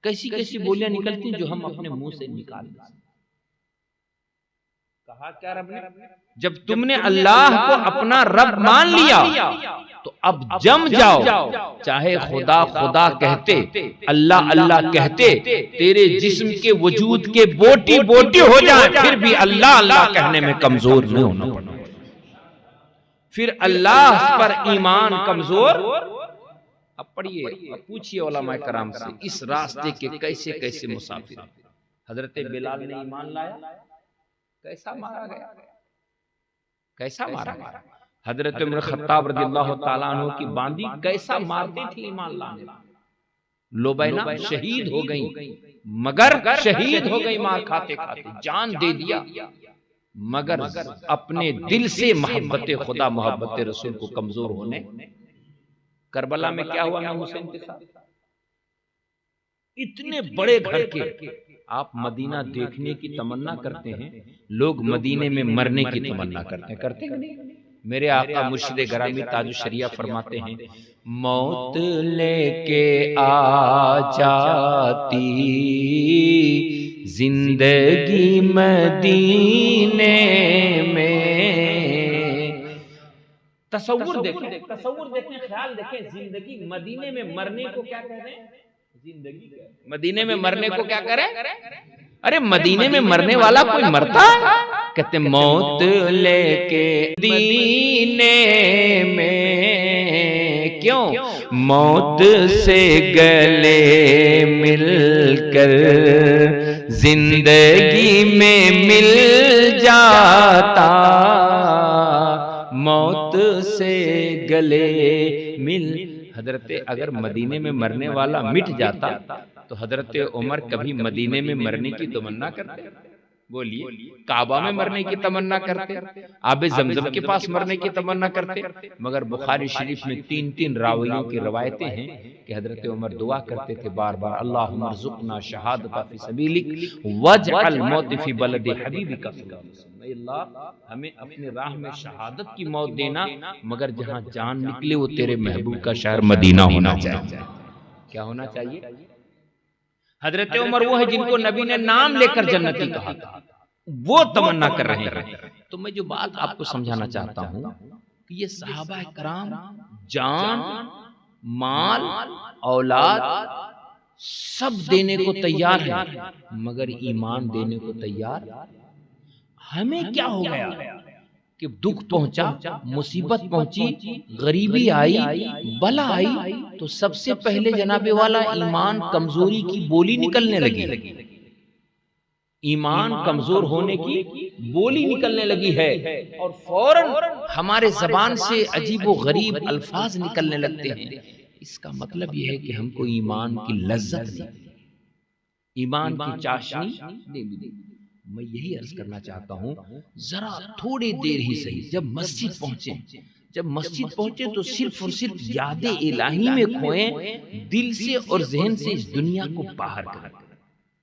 कैसी कैसी बोलियां निकलती जो हम अपने मुंह से निकाल नहीं सकते। कहा क्या रब ने, जब तुमने अल्लाह को अपना रब मान लिया तो अब जम जाओ, चाहे खुदा खुदा कहते, अल्लाह अल्लाह कहते, तेरे जिस्म के वजूद के बोटी बोटी हो जाए, फिर भी अल्लाह अल्लाह कहने में कमजोर नहीं होना पड़ता। फिर अल्लाह पर ईमान कमजोर। अब पढ़िए, अब पूछिए उलमाए कराम से, इस रास्ते के कैसे कैसे मुसाफिर। हजरत बिलाल ने ईमान लाया, कैसा मारा गया, कैसा मारा गया। हजरत उमर खत्ताब रज़ियल्लाहु ताला अन्हु की बांदी कैसा मारती थी ईमान लाने। लुबैना शहीद हो गई, मगर शहीद हो गई मार खाते खाते, जान दे दिया, मगर अपने दिल से मोहब्बत खुदा मोहब्बत रसूल को कमजोर होने। करबला में क्या हुआ इमाम हुसैन के साथ? इतने बड़े घर के आप मदीना देखने की तमन्ना करते हैं, लोग मदीने में मरने की तमन्ना करते नहीं। मेरे आका मुर्शिद गरामी ताजुश शरिया फरमाते हैं, मौत लेके आ जाती जिंदगी मदीने में। तसव्वुर देखें, ख्याल देखें, जिंदगी मदीने में मरने को क्या कह रहे हैं? जिंदगी मदीने में मरने को क्या करें? अरे मदीने में मरने वाला कोई मरता? कहते मौत लेके दीने में, क्यों? मौत से गले मिलकर जिंदगी में मिल जाता, मौत से गले मिल। हजरत अगर मदीने में मरने वाला मिट जाता तो हजरत उमर कभी मदीने में मरने की तमन्ना करते? बोलिए, काबा में मरने की तमन्ना करते, आबे जमजम के पास मरने की तमन्ना करते। मगर बुखारी शरीफ में 3-3 रावियों की रवायतें हैं कि हजरत उमर दुआ करते थे बार बार, अल्लाहुम्मा अर्ज़ुक़ना शहादता फी सबीलिक वजअल मौत फी बलदि हबीबिका, अल्लाह हमें अपनी राह में शहादत की मौत देना, मगर जहां जान निकले वो तेरे महबूब का शहर मदीना होना चाहिए। क्या होना चाहिए? हजरत उमर वो है जिनको नबी ने नाम लेकर जन्नती कहा था, वो तमन्ना कर रहे हैं। तो मैं जो बात आपको समझाना चाहता हूं कि ये सहाबा कराम जान, माल, औलाद सब देने को तैयार है, मगर ईमान देने को तैयार। हमें क्या हो गया कि दुख पहुंचा, मुसीबत पहुंची, गरीबी आई, बला आई, तो सबसे पहले जनाबे वाला ईमान कमजोरी की बोली निकलने लगी। ईमान कमजोर होने की बोली निकलने लगी है और फौरन हमारे जबान से अजीबो गरीब अल्फाज निकलने लगते हैं। इसका मतलब यह है कि हमको ईमान की लज्जत नहीं, ईमान की चाशनी नहीं मिली। मैं यही अर्ज करना चाहता हूं, जरा थोड़ी देर ही सही, जब मस्जिद पहुंचे तो सिर्फ और सिर्फ यादे इलाही में खोएं, दिल से और जहन से इस दुनिया को बाहर करें।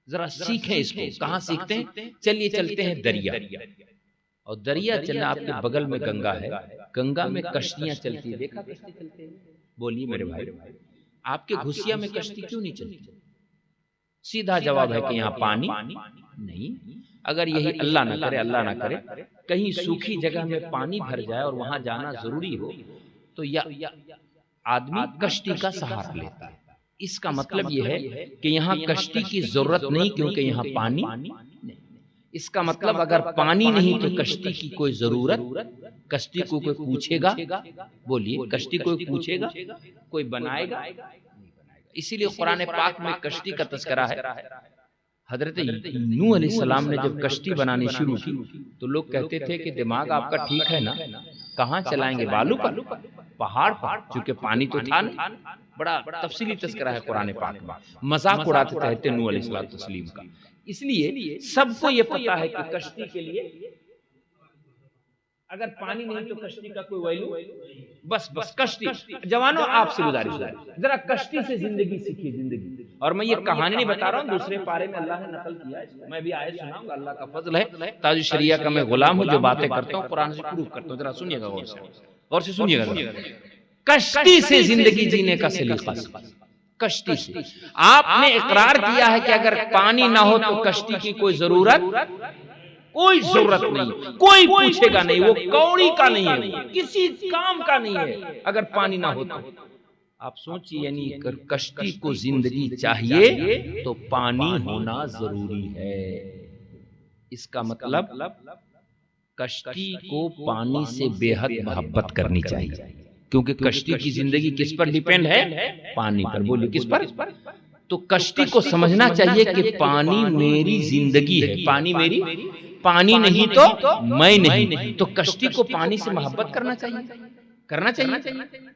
जरा सीखें इसको। कहां सीखते हैं? चलिए चलते हैं दरिया, और दरिया चलना, आपके बगल में गंगा है, गंगा में कश्तियां चलती है, देखा कश्ती चलती है? बोलिए मेरे भाई, आपके घुसिया में कश्ती क्यों नहीं चलती? सीधा जवाब है कि यहाँ पानी नहीं। अगर यही अल्लाह ना करे कहीं सूखी जगह में पानी भर जाए और वहां जाना जरूरी हो, तो या आदमी कश्ती का सहारा लेता है। इसका मतलब यह है कि यहाँ कश्ती की जरूरत नहीं, क्योंकि यहाँ पानी नहीं। इसका मतलब अगर पानी नहीं तो कश्ती की कोई जरूरत, कश्ती को कोई पूछेगा? बोलिए, कश्ती कोई पूछेगा? कोई बनाएगा? इसीलिए कुरान पाक में कश्ती का तस्करा है। हजरत नूह अलैहिस्सलाम ने जब कश्ती बनानी शुरू की तो लोग कहते थे कि दिमाग आपका ठीक है ना, कहाँ चलाएंगे? बालू पर, पहाड़ पर, क्योंकि पानी तो था नहीं। बड़ा तफसीली तस्करा है कुरान पाक में, मजाक उड़ाते कहते नूह अलैहिस्सलाम का। इसलिए सबको ये पता है कि कश्ती के लिए अगर पानी नहीं तो कश्ती का कोई वैल्यू। बस कश्ती। जवानों, आपसे गुजारिश है, जरा कश्ती से जिंदगी सीखिए, जिंदगी। और मैं ये कहानी नहीं बता रहा हूँ, दूसरे पारे में अल्लाह ने नकल किया है, मैं भी आयत सुनाऊंगा। अल्लाह का फजल है, ताजुश शरिया का मैं गुलाम हूँ, जो बातें करता हूँ कुरान से प्रूफ करता हूँ। जरा सुनिएगा, गौर से सुनिएगा। कश्ती से जिंदगी जीने का सलीका, कश्ती से। आपने इकरार किया है कि अगर पानी ना हो तो कश्ती की कोई जरूरत कोई जरूरत नहीं, कोई पूछेगा नहीं, वो कौड़ी का नहीं है, किसी काम का नहीं है अगर पानी ना हो तो। आप सोचिए, यानी कश्ती को जिंदगी चाहिए तो पानी होना जरूरी है। इसका मतलब कश्ती को पानी से बेहद मोहब्बत करनी चाहिए, क्योंकि कश्ती की जिंदगी किस पर डिपेंड है? पानी पर। बोलिए किस पर? तो कश्ती को समझना चाहिए कि पानी मेरी जिंदगी है, पानी मेरी, पानी नहीं तो मैं नहीं। तो कश्ती को पानी से मोहब्बत करना चाहिए।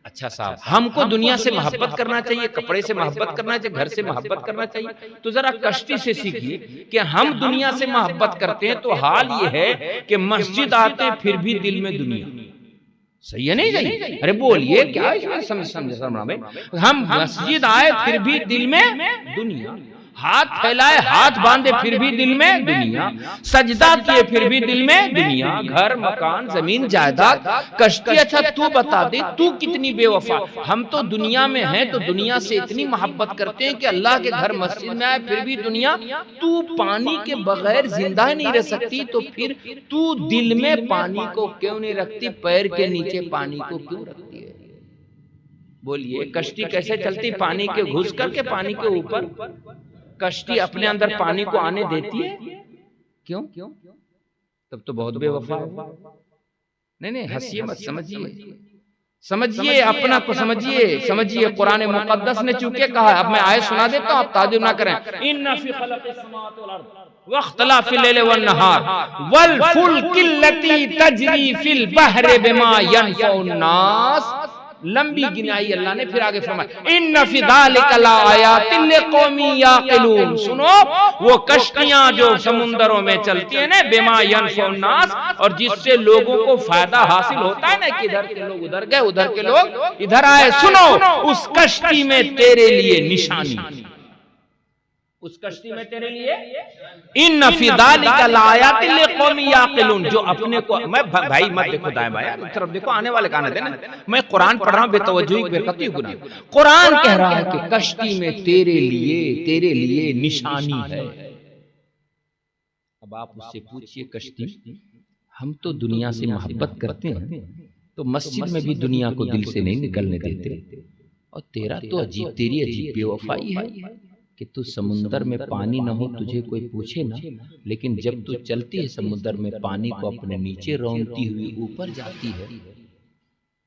अच्छा साहब, हमको दुनिया से मोहब्बत करना चाहिए, कपड़े से मोहब्बत करना चाहिए, घर से मोहब्बत करना चाहिए। तो जरा कश्ती से सीखिए कि हम दुनिया से मोहब्बत करते हैं तो हाल ये है कि मस्जिद आते हैं फिर भी दिल में दुनिया। सही है नहीं सही? अरे बोलिए क्या इसमें समझ में? हम मस्जिद आए फिर भी दिल में दुनिया, हाथ फैलाए हाथ बांधे फिर भी दिल में दुनिया, सजदा किए फिर भी दिल में दुनिया, घर मकान जमीन जायदाद। कश्ती, अच्छा तू बता दे तू कितनी बेवफा। हम तो दुनिया में हैं तो दुनिया से इतनी मोहब्बत करते हैं कि अल्लाह के घर मस्जिद में आए फिर भी दुनिया। तू पानी के बगैर जिंदा नहीं रह सकती, तो फिर तू दिल में पानी को क्यों नहीं रखती? पैर के नीचे पानी को क्यों रखती है? बोलिए कश्ती कैसे चलती? पानी के घुस करके पानी के ऊपर। कश्ती अपने अंदर पानी को आने देती है? क्यों? तब तो बहुत बेवफा है। नहीं हंसिए मत, समझिए अपना को समझिए। कुरान मुकद्दस ने चूंकि कहा, अब मैं आयत सुना देता हूं, आप ताजुब ना करें। इन्ना फी खलक़िस समावाति वल अर्द वख्तिलाफिल लैलि वन नहार वल फुल्किल लती तजरी फिल बहरि बिमा यनफउन नास। लंबी गिनाई अल्लाह ने, फिर आगे फरमाया इन्ना फी ज़ालिका लआयातिन लिक़ौमिन याक़िलून। सुनो, वो कश्तियां जो समुंदरों में चलती है ना, बिमा यनफउन नास, और जिससे लोगों को फायदा हासिल होता है ना, कि इधर के लोग उधर गए, उधर के लोग इधर आए। सुनो, उस कश्ती में तेरे लिए निशानी, उस कश्ती में तेरे लिए इन्ना फी ज़ालिका लआयातिन लिक़ौमिन याक़िलून। जो अपने को, मैं भाई मत देखो दाएं बाएं तरफ देखो, आने वाले गाने देना। मैं कुरान पढ़ रहा हूं, बेतवज्जोही बेरकती गुनाह। कुरान कह रहा है कि कश्ती में तेरे लिए निशानी है। अब आप उससे पूछिए, कश्ती, हम तो दुनिया से मोहब्बत करते हैं तो मस्जिद में भी दुनिया को दिल से नहीं निकलने देते, और तेरा तो तेरी अजीब बेवफाई है कि तू समुद्र में पानी न हो, तुझे कोई पूछे ना, लेकिन जब तू चलती है समुद्र में पानी को अपने नीचे रौंदती हुई ऊपर जाती है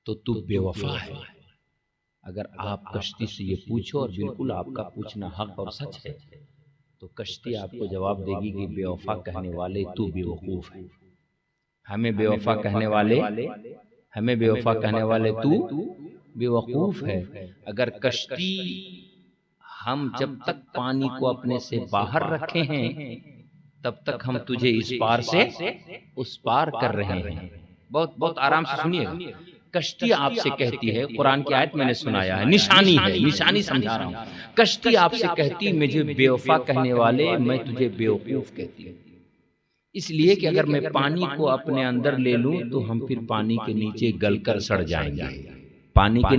तो तू बेवफा है। अगर आप कश्ती से ये पूछो, और बिल्कुल आपका पूछना हक और सच है, तो कश्ती आपको जवाब देगी कि बेवफा कहने वाले तू बेवकूफ है। हमें बेवफा कहने वाले तू बेवकूफ है। अगर कश्ती, हम जब तक पानी को अपने से बाहर रखे हैं तब तक हम तुझे इस पार से उस पार कर रहे हैं। बहुत आराम से सुनिए। कश्ती आपसे कहती है, कुरान की आयत मैंने सुनाया है, निशानी है, निशानी समझा रहा हूं। कश्ती आपसे कहती, मुझे बेवफा कहने वाले मैं तुझे बेवकूफ कहती हूं, इसलिए कि अगर मैं पानी को अपने अंदर ले लूं तो हम फिर पानी के नीचे गलकर सड़ जाएंगे। पानी के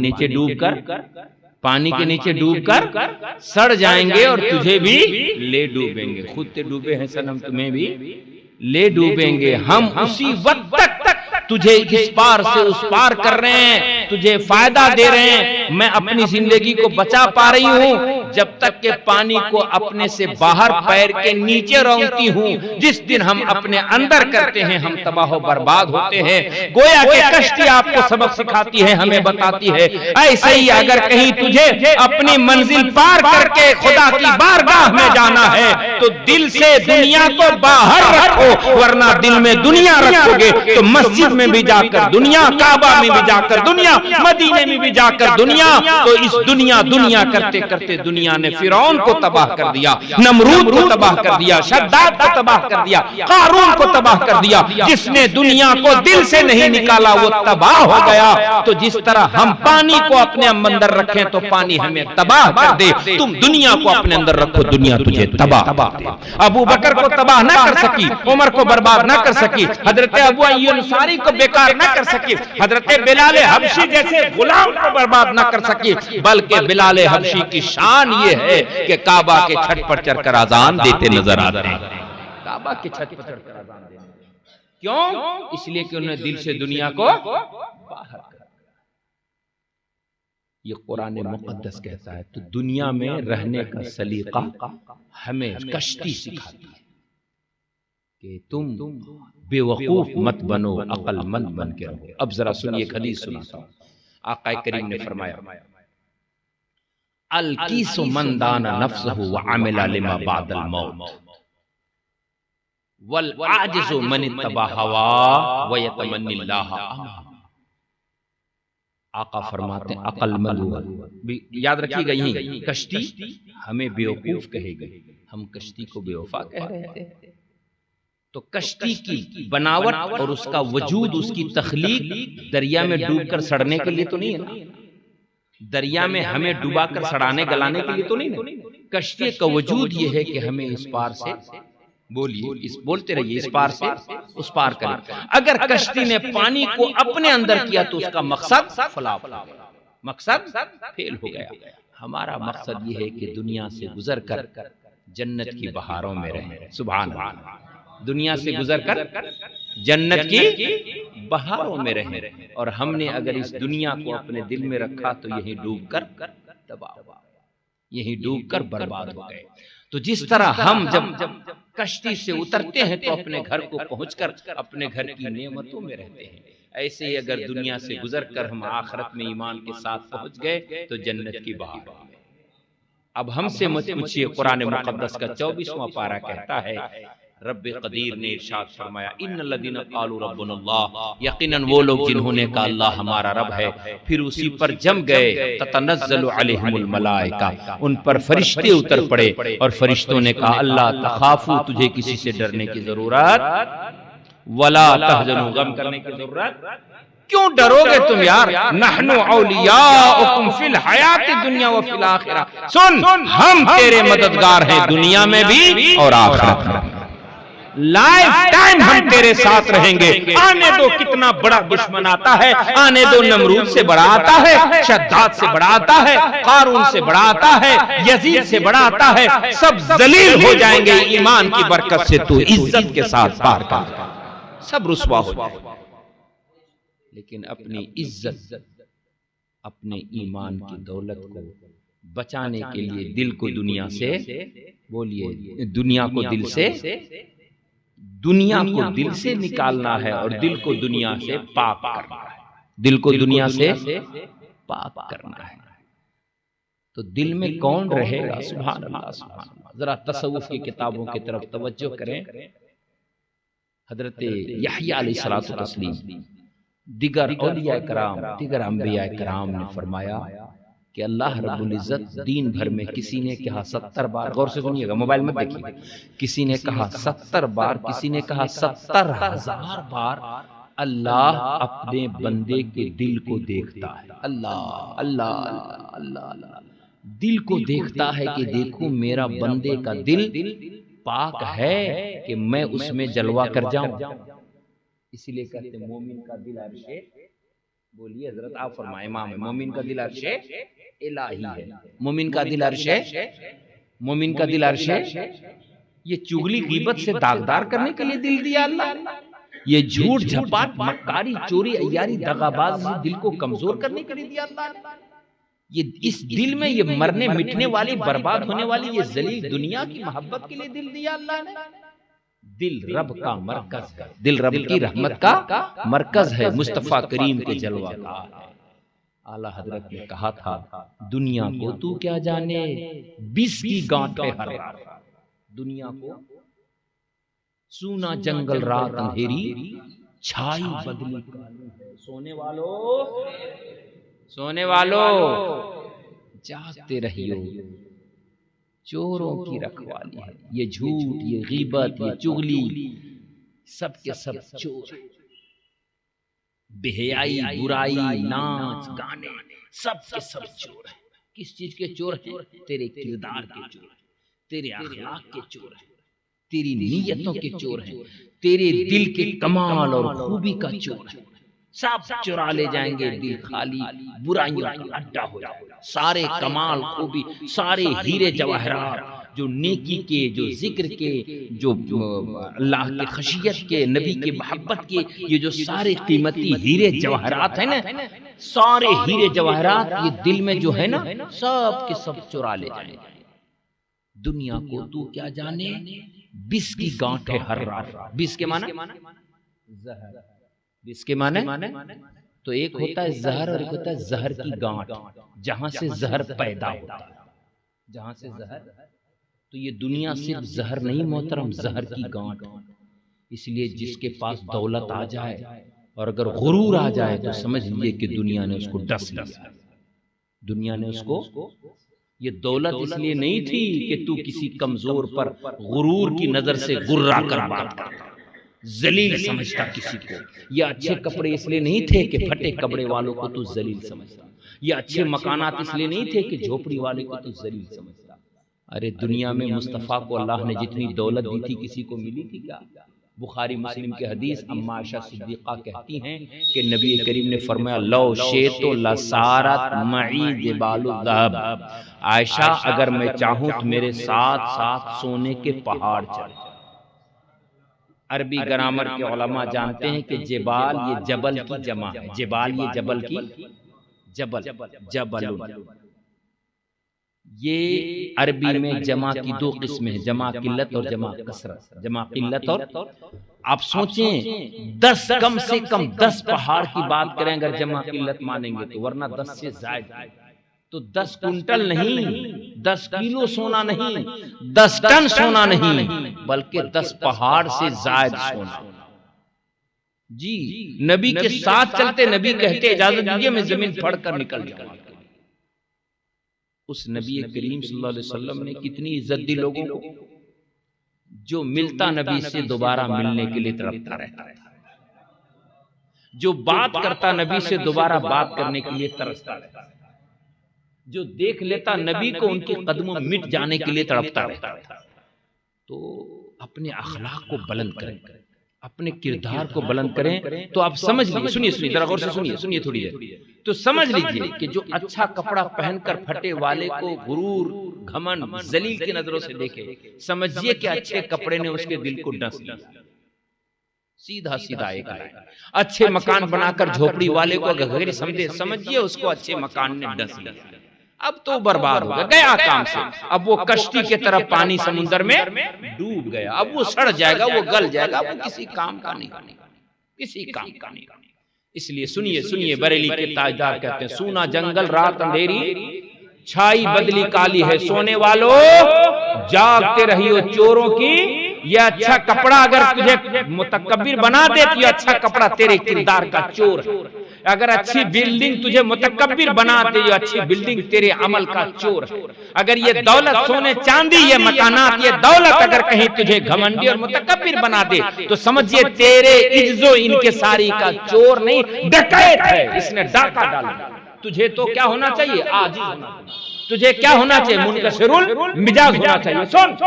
नीचे डूबकर सड़ जाएंगे और तुझे भी ले डूबेंगे। खुद ते डूबे हैं सनम, तुम्हें भी ले डूबेंगे। हम उसी वक्त तक तुझे इस पार से उस पार कर रहे हैं, तुझे फायदा दे रहे हैं, मैं अपनी जिंदगी को बचा पा रही हूं जब तक के पानी को अपने से बाहर पैर के नीचे रौंदती हूं। जिस दिन हम अपने अंदर करते हैं हम तबाह बर्बाद होते हैं। गोया के कश्ती आपको सबक सिखाती है, हमें बताती है। ऐसे ही अगर कहीं तुझे अपनी मंजिल पार करके खुदा की बारगाह में जाना है तो दिल से दुनिया को बाहर रखो, वरना दिल में दुनिया रखोगे तो मस्जिद में भी जाकर दुनिया, काबा में भी जाकर दुनिया, मदीने में भी जाकर दुनिया। तो इस दुनिया करते करते दुनिया ने फिरौन को तबाह कर दिया, नमरूद को तबाह कर दिया, शद्दाद को तबाह कर दिया, कारून को तबाह कर दिया। जिसने दुनिया को दिल से नहीं निकाला वो तबाह हो गया। तो जिस तरह हम पानी को अपने अंदर रखें तो पानी हमें तबाह कर दे, तुम दुनिया को अपने अंदर रखो, दुनिया तुझे तबाह कर दे। अबू बकर को तबाह ना कर सकी, उमर को बर्बाद ना कर सकी, हजरत अबू अय्यूब अंसारी को बेकार ना कर सकी, हजरत बिलाल हबशी जैसे गुलाम को बर्बाद ना कर सकी, बल्कि बिलाल हबशी की शान ये है कि काबा के छत पर चढ़कर अजान देते नजर आते हैं। काबा के छत पर चढ़कर अजान देते क्यों? इसलिए कि उन्होंने दिल से दुनिया को बाहर कर दिया। ये कुरान मुक़द्दस कहता है। तो दुनिया में रहने का सलीका हमें कश्ती सिखाती है कि तुम बेवकूफ मत बनो, अक्लमंद बन के रहो। अब जरा सुनिए, हदीस सुनाता हूं। आका करीम ने फरमाया, अल-कीसु मन दाना नफ्सहु व अमिला लिमा बादल मौत वल आजिजु मन इत्तबा हवा व यतमन्निल्लाह। आका फरमाते हैं अक्लमंद हुआ। याद रखिएगा, यही कश्ती हमें बेवकूफ कहेगी, हम कश्ती को बेवफा कह रहे थे। तो कश्ती की बनावट और उसका वजूद, उसकी तख्लीक दरिया में डूबकर सड़ने के लिए तो नहीं है ना। दरिया में हमें डुबाकर सड़ाने गलाने के लिए तो नहीं ना। कश्ती का वजूद ये है कि हमें इस पार से, बोलिए, इस बोलते रहिए, इस पार से उस पार करें। अगर कश्ती ने पानी को अपने अंदर किया तो उसका मकसद फलाफ, मकसद फेल हो गया। हमारा मकसद ये है कि दुनिया से गुजर कर जन्नत की बहारों में रहें। सुभान अल्लाह। दुनिया से गुजर कर जन्नत की बहारों में रहें। और हमने अगर इस दुनिया को अपने दिल में रखा तो यहीं डूबकर तबाह, यहीं डूबकर बर्बाद हो गए। तो जिस तरह हम जब कश्ती से उतरते हैं तो अपने घर को पहुंचकर अपने घर की नेमतों में रहते हैं, ऐसे ही अगर दुनिया से गुजर कर हम आखिरत में ईमान के साथ पहुंच गए तो जन्नत की बहार। अब हमसे मत पूछिए, कुरान मुक़द्दस का 24वां पारा कहता है, रब्बे कदीर ने इरशाद फरमाया, इन्नल्लज़ीना क़ालू रब्बुनल्लाह, यकीनन वो लोग जिन्होंने कहा अल्लाह हमारा रब है, फिर उसी पर जम गए, ततनज़्ज़लु अलैहिमुल मलाइका, उन पर फरिश्ते उतर पड़े और फरिश्तों ने कहा अल्लाह तखाफू, तुझे किसी से डरने की जरूरत, वला तहज़नु, गम करने की जरूरत, क्यों डरोगे तुम यार, नहनु औलियाउकुम फिल हयाति दुनिया व फिल आखिरह, सुन हम तेरे मददगार हैं दुनिया में भी और आखिरत में। लाइफ टाइम हम तेरे साथ रहेंगे। आने दो कितना बड़ा दुश्मन आता है, आने दो नमरूद से बड़ा आता है, शद्दाद से बड़ा आता है, कारून से बड़ा आता है, यजीद से बड़ा आता है, सब जलील हो जाएंगे ईमान की बरकत से, तू इज्जत के साथ पार कर, सब रुसवा हो जाए। लेकिन अपनी इज्जत, अपने ईमान की दौलत को बचाने के लिए दिल को दुनिया से, बोलिए, दुनिया को दिल से, दुनिया को दिल से निकालना है और दिल को दुनिया से पाक करना है, दिल को दुनिया से पाक करना है। तो दिल में कौन रहेगा? सुभान अल्लाह, सुभान अल्लाह। जरा तसव्वुफ की किताबों की तरफ तवज्जो करें। हजरत यहया अलैहिस्सलातु तस्लीम, दिगर औलिया कराम, दिगर अंबिया कराम ने फरमाया कि अल्लाह रब्बुल इज्जत दिन भर में, किसी ने कहा 70 बार, गौर से सुनिएगा, मोबाइल मत देखिए, किसी ने कहा 70 बार, किसी ने कहा 70,000 बार अल्लाह अपने बंदे के दिल को देखता है। अल्लाह अल्लाह अल्लाह अल्लाह, दिल को देखता है कि देखो मेरा बंदे का दिल पाक है कि मैं उसमें जलवा कर जाऊं। इसीलिए कहते हैं मोमिन का दिल अर्शे, बोलिए हजरत आप फरमाए इमाम है, मोमिन का दिल अर्शे इलाही है, मोमिन का दिल अर्शे, मोमिन का दिल अर्शे। ये चुगली गीबत से दागदार करने के लिए दिल दिया अल्लाह, ये झूठ झपाट मक्कारी चोरी अय्यारी दगाबाज से दिल को कमजोर करने के लिए दिया अल्लाह। ये इस दिल में ये मरने मिटने वाली बर्बाद होने वाली ये जलील दुनिया की मोहब्बत के लिए दिल दिया अल्लाह ने। दिल रब का मरकज है, दिल रब की रहमत का मरकज है, मुस्तफा करीम के जलवा का। आला हजरत ने कहा था दुनिया को तू क्या जाने, 20 की गांठ है हर रात, दुनिया को सूना जंगल रात अंधेरी छाई बदली काली है। सोने वालों, सोने वालों जागते रहियो, चोरों की रखवाली है। ये झूठ, ये गीबत, ये चुगली, सब के सब चोर, बेहयाई, बुराई, नाच गाने, सब के सब चोर है। किस चीज के चोर हैं? तेरे किरदार के चोर हैं, तेरे अखलाक के चोर हैं, तेरी नीयतों के चोर हैं, तेरे दिल के कमाल और खूबी का चोर है। सब चुरा ले जाएंगे, दिल खाली बुराइयों का अड्डा हो जाएगा। सारे कमाल खूबी, सारे हीरे जवाहरात जो नेकी के, जो जिक्र के, जो अल्लाह के खशियत के, नबी के मोहब्बत के, ये जो सारे कीमती हीरे जवाहरात है ना, सारे हीरे जवाहरात ये दिल में जो है ना, सब के सब चुरा ले जाए। दुनिया को तू क्या जाने, विष की गांठ है हर रात। विष के माना जहर, विष के माने तो एक होता है जहर और एक होता है जहर की गांठ, जहां से जहर पैदा होता है, जहां से जहर। तो ये दुनिया सिर्फ जहर नहीं मोहतरम, जहर की गांठ। इसलिए जिसके पास दौलत आ जाए और अगर गुरूर आ जाए तो समझ लीजिए कि दुनिया ने उसको डस लिया। दुनिया ने उसको, ये दौलत इसलिए नहीं थी कि तू किसी कमजोर पर गुरूर की नजर से गुर्रा कर बात करता, जलील समझता किसी को। ये अच्छे कपड़े इसलिए नहीं थे कि फटे कपड़े वालों को तू जलील समझता। ये अच्छे मकानात इसलिए नहीं थे कि झोपड़ी वाले को तू जलील समझता। अरे दुनिया में मुस्तफ़ा को अल्लाह ने जितनी दौलत दी थी किसी को मिली थी क्या? बुखारी मुस्लिम के हदीस, अम्मा आयशा सिद्दीक़ा कहती हैं कि नबी करीम ने फरमाया, लो शेतो लसारत मई जिबालु ज़हब। आयशा अगर मैं चाहूं तो मेरे साथ साथ सोने के पहाड़ चले। अरबी ग्रामर के उलमा जानते हैं कि जिबाल ये जबल की जमा है, जिबाल ये जबल की जबल, जबल ये अरबी में जमा की दो किस्में हैं, जमा किल्लत और जमा कसरत। जमा किल्लत और आप सोचें 10 कम से कम 10 पहाड़ की बात करें अगर जमा किल्लत मानेंगे तो, वरना 10 से ज्यादा। तो 10 कुंटल नहीं, 10 किलो सोना नहीं, 10 टन सोना नहीं, बल्कि 10 पहाड़ से ज्यादा सोना। जी नबी के साथ चलते नबी कहते इजाजत दीजिए मैं जमीन फाड़ कर निकल जाऊं। उस नबी करीम सल्लल्लाहु अलैहि वसल्लम ने कितनी इज्जत दी लोगों को, जो मिलता नबी से दोबारा मिलने के लिए तड़पता रहता था, जो बात करता नबी से दोबारा बात करने के लिए तरसता रहता था, जो देख लेता नबी को उनके कदमों में मिट जाने के लिए तड़पता रहता था। तो अपने अखलाक को बुलंद करें, अपने किरदार को बुलंद करें तो आप समझ लीजिए, सुनिए जरा गौर से सुनिए थोड़ी देर, तो समझ लीजिए कि जो अच्छा कपड़ा पहनकर फटे वाले को गुरूर, घमंड, जलील की नजरों से देखे, समझिए कि अच्छे कपड़े ने उसके दिल को डस लिया। सीधा सीधा एक अच्छे मकान बनाकर झोपड़ी वाले को अगर समझिए उसको अच्छे मकान ने डस लिया। अब तो बर्बाद हो गया काम से। अब वो कश्ती के तरफ पानी समुद्र में डूब गया, अब वो सड़ जाएगा, वो गल जाएगा, वो किसी काम का नहीं, किसी काम का नहीं। इसलिए सुनिए बरेली के ताजदार कहते हैं, सूना जंगल रात अंधेरी, छाई बदली काली है, सोने वालों जागते रहियो चोरों की। ये अच्छा कपड़ा अगर तुझे मुतकब्बिर बना दे तो ये अच्छा कपड़ा तेरे किरदार का चोर है। अगर अच्छी बिल्डिंग तुझे मुतकब्बिर बना दे, ये अच्छी बिल्डिंग तेरे अमल का चोर है। अगर ये दौलत, सोने चांदी, ये मकानात, ये दौलत अगर कहीं तुझे घमंडी और मुतकब्बिर बना दे तो समझिए तेरे इज्जो इनके सारी का चोर नहीं, डकैत है, इसने डाका डाला। तुझे तो क्या होना चाहिए? आजिज होना। तुझे क्या होना चाहिए? मुनकसिरुल मिजाज होना चाहिए। सुन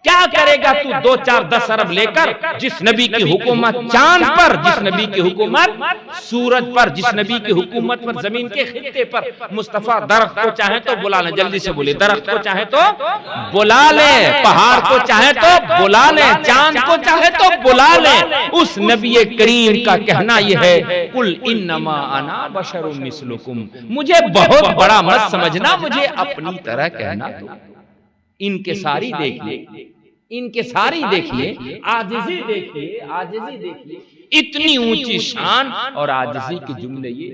क्या करेगा तू 2, 4, 10 अरब लेकर, जिस नबी की हुकूमत चांद पर, जिस नबी की हुकूमत सूरज पर, जिस नबी की हुकूमत पर जमीन के खित्ते पर। मुस्तफा दरख्त को चाहे तो बुला ले, जल्दी से बोले, दरख्त को चाहे तो बुला ले, पहाड़ को चाहे तो बुला ले, चांद को चाहे तो बुला ले। उस नबी करीम का कहना यह है, कुल इन्नमा अना बशरुम मिस्लुकुम, मुझे बहुत बड़ा मत समझना, मुझे अपनी तरह कहना दो। इनके सारी देखिए, इनके सारी देखिए, आजिज़ी देखिए, आजिज़ी देखिए, इतनी ऊंची शान और आजिज़ी के जुमले ये।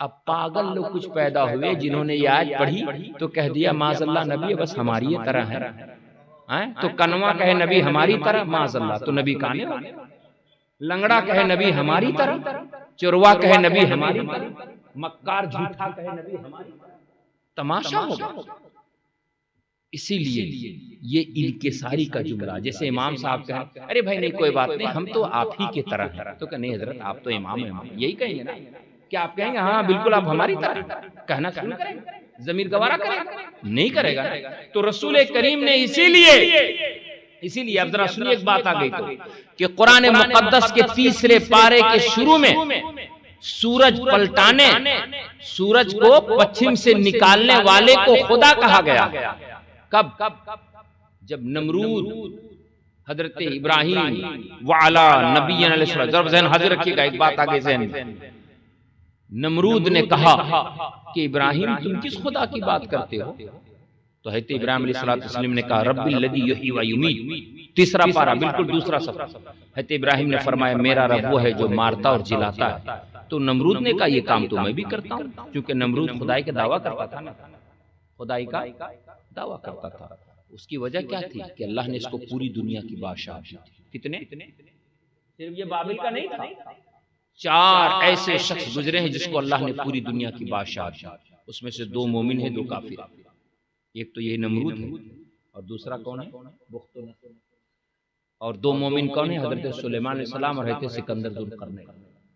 अब पागल लोग कुछ पैदा हुए जिन्होंने ये आयत पढ़ी तो कह दिया माज़अल्लाह नबी बस हमारी तरह है। तो कनवा कहे नबी हमारी तरह, माज़अल्लाह तो नबी काने वाले। लंगड़ा कहे नबी हमारी तरह, चोरवा कहे नबी हमारी तरह, मक्कार झूठा कहे नबी हमारी तरह। तमाशा होगा। इसीलिए ये इनके सारी का जुमला, जैसे इमाम साहब कहें अरे भाई नहीं कोई बात नहीं, हम तो आप ही की तरह हैं, तो नहीं हजरत आप तो इमाम हैं, यही कहेंगे ना? क्या आप कहेंगे हाँ बिल्कुल आप हमारी तरह? कहना जमीर गवारा करेगा? नहीं करेगा। तो रसूल करीम ने इसीलिए अब जरा सुनिए, एक बात आ गई तो कि कुरान मुकद्दस के 3 पारे के शुरू में सूरज पलटाने, सूरज को पश्चिम से निकालने वाले को खुदा कहा गया। कब? जब नमरूद हजरत इब्राहिम वाला नबी जहन हाजिर रखिएगा, एक बात आगे जहन, नमरूद ने कहा कि इब्राहिम तुम किस खुदा की बात करते हो? तो हज़रत इब्राहिम अलैहिस्सलाम ने कहा रब्बिल लज़ी युहयी व युमीत, तीसरा पारा बिल्कुल दूसरा सफ़र। हज़रत इब्राहिम ने फरमाया मेरा रब वो है जो मारता और जिलाता है। तो नमरूद ने कहा ये काम तो मैं भी करता हूँ, क्योंकि नमरूद खुदाई का दावा करता था ना, खुदाई का दावा करता था। उसकी वजह क्या थी कि अल्लाह ने इसको पूरी दुनिया की बादशाह दी थी। कितने? सिर्फ ये बाबिल का नहीं था, 4 ऐसे शख्स गुजरे हैं जिसको अल्लाह ने पूरी दुनिया की बादशाह दी। उसमें से 2 मोमिन है, 2 काफिर। एक तो ये नमरूद है और दूसरा कौन है? बुख्त-उ-नसर। और 2 मोमिन कौन है? हजरत सुलेमान अलैहिस्सलाम और हजरत सिकंदर ज़ुल्करनैन।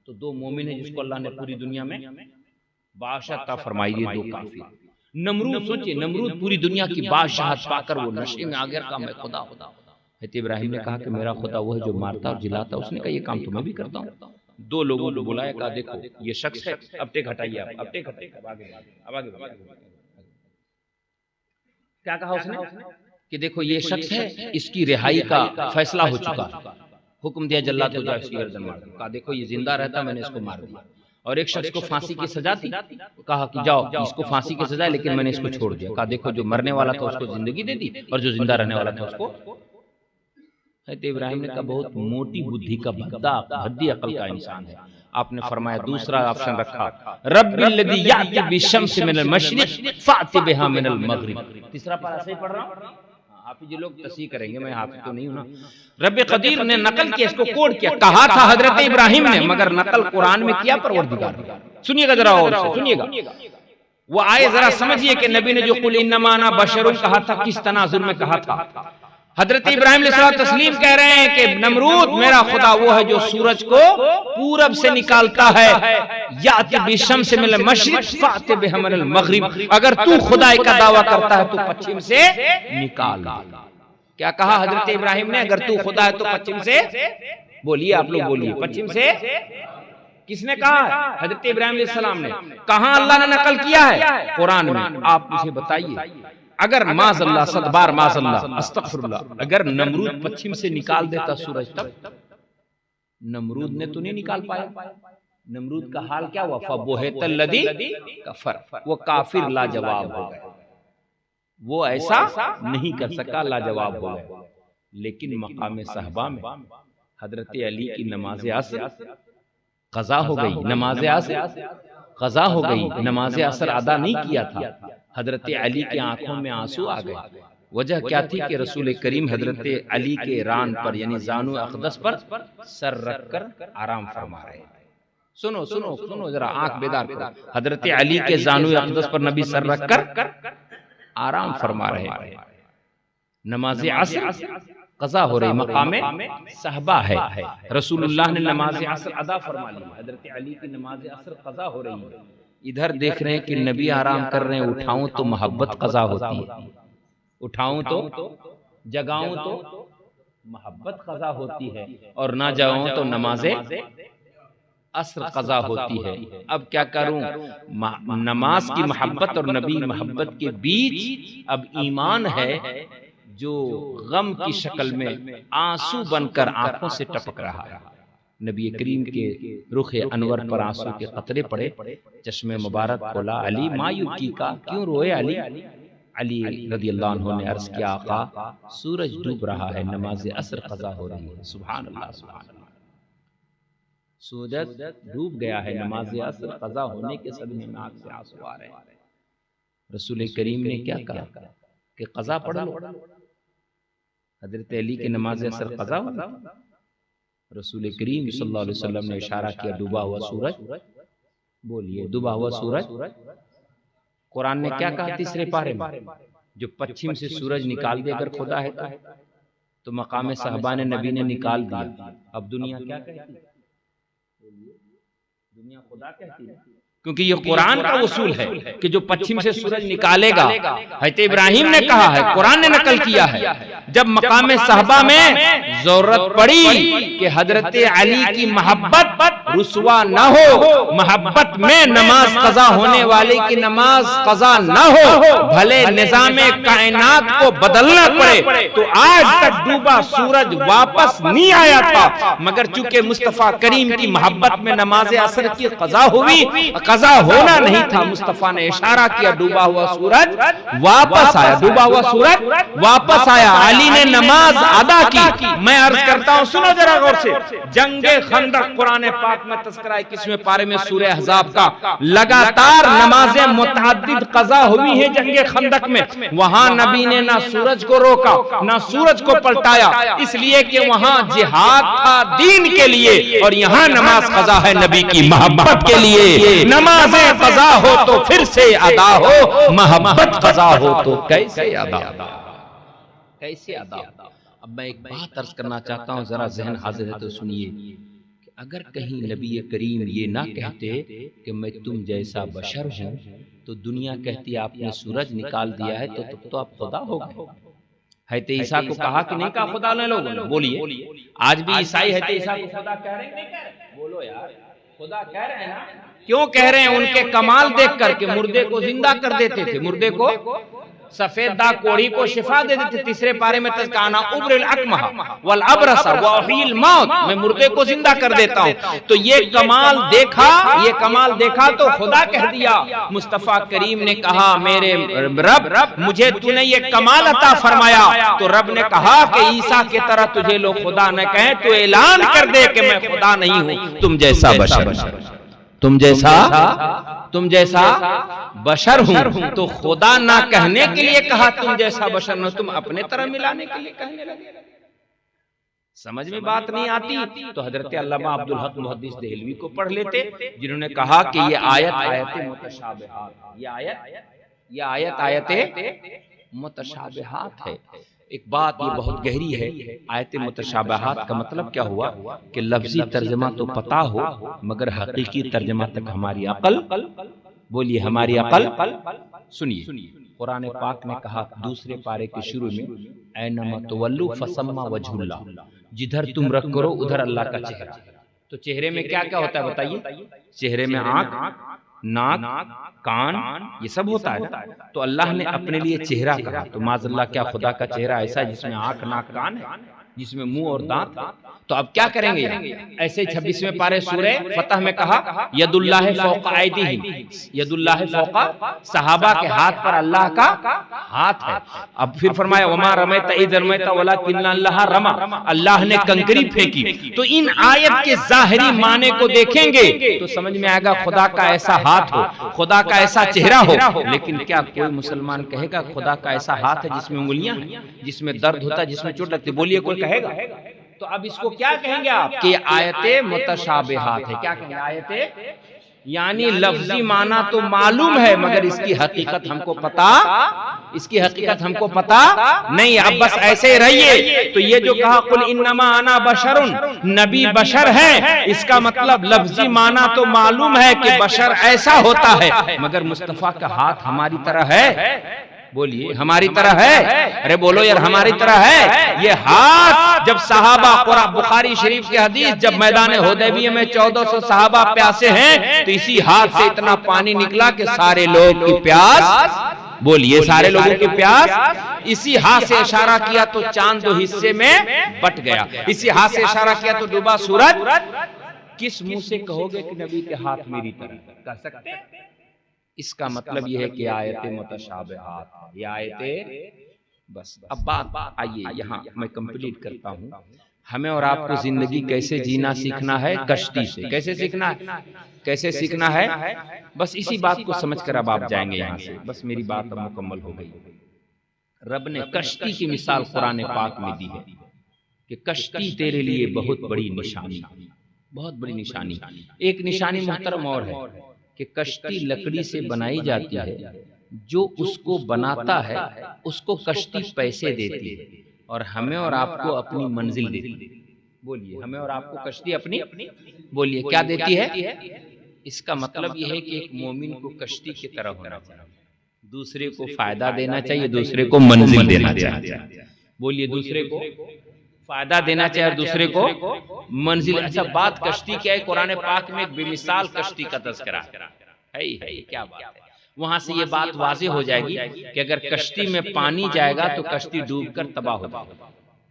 तो 2 मोमिन है जिसको अल्लाह ने पूरी दुनिया में बादशाह अता फरमाई, 2 काफिर। नमरूद, सोचिए नमरूद पूरी दुनिया की बादशाहत पाकर वो नशे में आ गया, कहा मैं खुदा खुदा। हज़रत इब्राहिम ने कहा कि मेरा खुदा वो है जो मारता और जिलाता। उसने कहा ये काम तो मैं भी करता हूँ। 2 लोगों को बुलाया, कहा देखो ये शख्स है, अब टेक हटाइए आप, अब टेक हटाइए, अब आगे। क्या कहा उसने कि देखो ये शख्स है, इसकी रिहाई का फैसला हो चुका, हुक्म दिया जल्लाद तो जाओ इसकी गर्दन मार दो। कहा देखो ये जिंदा रहता मैंने इसको मार दिया। और एक शख्स को फांसी की सजा थी, कहा कि जाओ इसको फांसी की सजा, लेकिन मैंने इसको छोड़ दिया। कहा देखो जो मरने वाला था उसको जिंदगी दे दी और जो जिंदा रहने वाला था उसको। हज़रत इब्राहिम ने कहा बहुत मोटी बुद्धि का भद्दी अकल का इंसान है। आपने फरमाया दूसरा ऑप्शन रखा रब्बिल लज़ी याति बिशम्सि मिनल मशरिक़ फ़ाति बिहा मिनल मग़रिब। तीसरा पारा सही पढ़ रहा हूं? आप ही लोग तस्हीह करेंगे, मैं हाफिज़ तो नहीं हूं ना। रब्बे क़दीर ने नकल किया, इसको कोड किया, कहा था हजरत इब्राहिम ने, मगर नकल कुरान में किया परवरदिगार ने। सुनिएगा जरा और सुनिएगा, वो आए जरा समझिए कि नबी ने जो कुल इन्नमा अना बशरुन कहा था किस तनाजुर में कहा था। हजरत इब्राहिम तस्लीम कह रहे हैं कि नमरूद मेरा खुदा वो है जो सूरज को पूरब से निकालता है, याति बिशम्सि मिनल मशरिक़ फ़ाति बिहा मिनल मग़रिब। अगर तू खुदाई का दावा करता है तो पश्चिम से निकाल। क्या कहा हजरत इब्राहिम ने? अगर तू खुदा है तो पश्चिम से, बोलिए आप लोग बोलिए, पश्चिम से। किसने कहा? हजरत इब्राहिम अलैहिस्सलाम ने। कहां अल्लाह ने नकल किया है? कुरान में। आप मुझे बताइए, अगर माज़अल्लाह सदबार माज़अल्लाह अस्तग़फिरुल्लाह, अगर नमरूद पश्चिम से निकाल देता सूरज, तब नमरूद ने तो नहीं निकाल पाया। नमरूद का हाल क्या हुआ? फ़बुहितल लज़ी कफ़र, वो काफिर लाजवाब हो गए, वो ऐसा नहीं कर सका, लाजवाब हो गए। लेकिन मकाम सहबा में हजरत अली की नमाज असर क़ज़ा हो गई, नमाज असर क़ज़ा हो गई, नमाज असर अदा नहीं किया था। हजरत अली की आंखों में आंसू आ गए। वजह क्या थी कि रसूल करीम हजरत अली के रान पर यानी जानु अक़दस पर सर रखकर आराम फरमा रहे। सुनो सुनो सुनो जरा, आंख बेदार करो। हजरत अली के जानु अक़दस पर नबी सर रखकर आराम फरमा रहे। नमाज असर क़ज़ा हो रही, मकामे सहबा है। रसूलुल्लाह ने नमाज असर अदा फरमा ली, हजरत अली की नमाज असर क़ज़ा हो रही है। इधर देख रहे हैं कि नबी आराम कर रहे हैं। उठाऊं तो मोहब्बत क़ज़ा होती है, उठाऊं तो जगाऊं तो मोहब्बत क़ज़ा होती है, और ना जगाऊं तो नमाज़े असर क़ज़ा होती है। अब क्या करूं? नमाज की मोहब्बत और नबी मोहब्बत के बीच अब ईमान है जो गम की शक्ल में आंसू बनकर आंखों से टपक रहा है। नबी करीम के रुखे अनवर पर आंसू के कतरे पड़े, चश्मे मुबारक खोला। अली मायूकी का, क्यों रोए अली? अली रज़ियल्लाहु अन्हु ने अर्ज़ किया आका सूरज डूब रहा है, नमाज असर क़ज़ा हो रही है। सुभान अल्लाह सुभान अल्लाह, सूरज डूब गया है, नमाज असर क़ज़ा होने के सदमे में आंख से आंसू आ रहे हैं। रसूल करीम ने क्या कहा कि क़ज़ा पढ़ लो। हजरत अली की नमाज असर क़ज़ा हो। रसूल करीम सल्लल्लाहु अलैहि वसल्लम ने इशारा किया डूबा हुआ सूरज, बोलिए डूबा हुआ सूरज। कुरान ने क्या कहा तीसरे पारे में? जो पश्चिम से सूरज निकाल दे अगर खुदा है तो मकाम सहबा ने नबी ने निकाल दिया। अब दुनिया क्या कहती है? दुनिया खुदा कहती है, क्योंकि ये कुरान का उसूल है कि जो पश्चिम से सूरज निकालेगा। हज़रत इब्राहिम ने कहा है, कुरान ने नकल किया है, जब मकाम सहबा में जरूरत पड़ी कि हजरत अली की मोहब्बत रुसवा न हो, मोहब्बत में नमाज कज़ा होने वाले की नमाज कज़ा न हो, भले निज़ामे कायनात को बदलना पड़े। तो आज तक डूबा सूरज वापस नहीं आया था, मगर चूंकि मुस्तफा करीम की मोहब्बत में नमाज असर की कज़ा हुई, कज़ा होना नहीं था, मुस्तफा ने इशारा किया, डूबा हुआ सूरज वापस आया, डूबा हुआ सूरज वापस आया। अली ने नमाज अदा की। मैं अर्ज करता हूं, सुनो जरा गौर से, जंगे खंदक कुरान पाक में तज़किरा 21वें पारे में सूरह अहज़ाब का, लगातार नमाजें मुतअद्दिद कज़ा हुई है जंगे खंदक में। वहां नबी ने ना सूरज को रोका ना सूरज को पलटाया, इसलिए कि वहां जिहाद था दीन के लिए, और यहाँ नमाज कज़ा है नबी की मोहब्बत के लिए। नमाजें कज़ा हो तो फिर से अदा हो, मोहब्बत कज़ा हो तो कैसे अदा, कैसे अदा। अब मैं एक बात अर्ज करना चाहता हूँ, जरा जहन हाजिर है तो सुनिए, कि अगर कहीं नबी करीम ये ना कहते कि मैं तुम जैसा बशर हूँ, तो दुनिया कहती आपने सूरज निकाल दिया है, तो तब तो आप खुदा हो गए। हैते ईसा को कहा कि नहीं कहा खुदा ने? लोगों ने बोलिए, आज भी ईसाई हैते ईसा को खुदा कह रहे हैं, नहीं कह रहे? बोलो यार, खुदा कह रहे हैं ना? क्यों कह रहे हैं? उनके कमाल देख करके मुर्दे को जिंदा कर देते थे, मुर्दे को, सफेद दाग कोढ़ी को शिफा दे देते। तीसरे पारे में तज़काना उब्रिल अकमह वल अबरस व उहील मौत, मैं मुर्दे को जिंदा कर देता हूं। तो ये कमाल देखा, ये कमाल देखा तो खुदा कह दिया। मुस्तफा करीम ने कहा, मेरे रब, मुझे तूने ये कमाल अता फरमाया। तो रब ने कहा कि ईसा की तरह तुझे लोग खुदा न कहें, तो ऐलान कर दे कि मैं खुदा नहीं हूं, तुम जैसा बशर, तुम जैसा बशर हूं। तो खुदा ना कहने के लिए कहा तुम जैसा बशर न, तुम अपने तरह मिलाने के लिए कहने लगे। समझ में बात नहीं आती तो हजरत अल्लामा अब्दुल हक मुहद्दिस देहलवी को पढ़ लेते, जिन्होंने कहा कि ये आयत मुतशाबिहात, ये आयत मुतशाबिहात है। एक बात ये बहुत गहरी है, आयत मुतशाबिहात का मतलब क्या हुआ कि लफ्जी तर्जमा तो पता हो, मगर हकीकी तर्जमा तक हमारी अकल, बोलिए हमारी अकल। सुनिए, कुरान पाक ने कहा दूसरे पारे के शुरू में, ऐनमा तुवल्लू फसम्मा वजहुल्लाह, जिधर तुम रख करो उधर अल्लाह का चेहरा। तो चेहरे में क्या क्या होता है बताइए? चेहरे में आंख, नाक, कान, ये सब होता है। तो अल्लाह ने अपने लिए चेहरा कहा, तो माज़अल्लाह क्या खुदा का चेहरा ऐसा है जिसमें आंख, नाक, कान है, जिसमें मुंह और दांत? तो अब क्या करेंगे? ऐसे 26वें पारे सूरह फतह में कहा, यदुल्लाह फौका ऐदीहिम, यदुल्लाह फौका, सहाबा के हाथ पर अल्लाह का हाथ है। अब फिर फरमाया, वमा रमैता इज़ रमैता वलाकिन्ना अल्लाह रमा, अल्लाह ने कंकरी फेंकी। तो इन आयत के जाहिरी माने को देखेंगे तो समझ में आएगा खुदा का ऐसा हाथ हो, खुदा का ऐसा चेहरा हो। लेकिन क्या कोई मुसलमान कहेगा खुदा का ऐसा हाथ है जिसमें उंगलियां हैं, जिसमें दर्द होता है, जिसमें चोट लगती? बोलिए, कोई कहेगा? तो अब इसको क्या कहेंगे आप कि आयते मुतशाबिहात है? क्या कहेंगे? आयते यानी लफ्जी माना तो मालूम है, मगर इसकी हकीकत हमको पता, इसकी हकीकत हमको पता नहीं। अब बस ऐसे रहिए। तो ये जो कहा कुल इन्नमा अना बशरुन, नबी बशर है, इसका मतलब लफ्जी माना तो मालूम है कि बशर ऐसा होता है, मगर मुस्तफा का हाथ हमारी तरह है। बोलिए, हमारी तरह है? अरे बोलो यार, हमारी तरह है ये हाथ। जब सहाबा, बुखारी शरीफ की हदीस, जब मैदान हुदैबिया में 1400 सहाबा प्यासे हैं, तो इसी हाथ से इतना पानी निकला कि सारे लोग की प्यास, बोलिए सारे लोगों की प्यास, इसी हाथ से इशारा किया तो चांद 2 हिस्से में बट गया, इसी हाथ से इशारा किया तो डूबा सूरज। किस मुंह से कहोगे कि नबी के हाथ मेरी तरह? कर सकते हैं? इसका मतलब यह है कि आयते मुतशाबिहात, ये आयते बस। अब बात आइए यहाँ मैं कंप्लीट करता हूँ। हमें और आपको जिंदगी कैसे जीना सीखना है? कश्ती से। कैसे सीखना है? कैसे सीखना है? बस इसी बात को समझकर अब आप जाएंगे यहाँ से। बस मेरी बात अब मुकम्मल हो गई। रब ने कश्ती की मिसाल कुरान पाक में दी है कि कश्ती तेरे लिए बहुत बड़ी निशानी, बहुत बड़ी निशानी। एक निशानी मोहतरम और है कि कश्ती लकड़ी से बनाई जाती है, जो उसको बनाता है उसको कश्ती पैसे देती है, और हमें और आपको अपनी मंजिल देती है। बोलिए, हमें और आपको कश्ती अपनी, बोलिए क्या देती है? इसका मतलब यह है कि एक मोमिन को कश्ती की तरह होना चाहिए, दूसरे को फायदा देना चाहिए, दूसरे को मंजिल देना चाहिए। बोलिए, दूसरे को फायदा देना चाहिए और दूसरे को मंजिल। अच्छा, बात कश्ती क्या है, कुरान पाक में एक बेमिसाल कश्ती का तज़किरा है, क्या बात है। वहां से ये बात वाज़ेह हो जाएगी कि अगर कश्ती में पानी जाएगा तो कश्ती डूबकर तबाह हो जाएगी।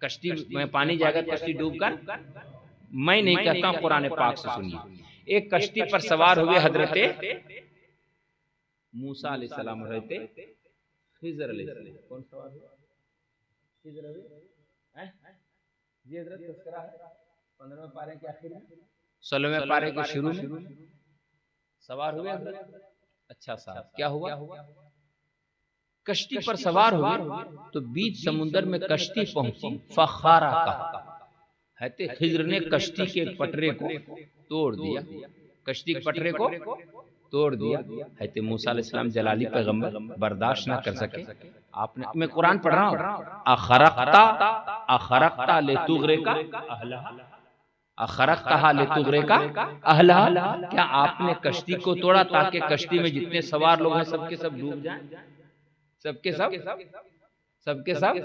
कश्ती में पानी जाएगा तो कश्ती डूबकर, मैं नहीं कहता हूं, कुरान पाक से सुनिए। एक कश्ती पर सवार हुए हजरते मूसा अलैहिस्सलाम, रहते खिज़र अलैहिस्सलाम। कौन सवार हुआ? खिज़र हैं जी हजरत, तज़किरा है 15वें पारे के आखिर में, 16वें पारे के शुरू में सवार हुए हजरत। अच्छा साहब, क्या हुआ? कश्ती पर सवार हुए तो बीच समुद्र में कश्ती पहुंची, फखारा का है, खिज्र ने कश्ती के पटरे को तोड़ दिया, कश्ती के पटरे को तोड़ दिया। है मूसा अलैहिस्सलाम जलाली पैगंबर बर्दाश्त ना कर सके। आपने, मैं कुरान पढ़ रहा हूं, अखरक्ता अखरक्ता लेतुगरिका अहलहा, अखरक्ता लेतुगरिका अहलहा, क्या आपने कश्ती को तोड़ा ताकि कश्ती में जितने सवार लोग हैं सबके सब डूब जाएं? सबके सब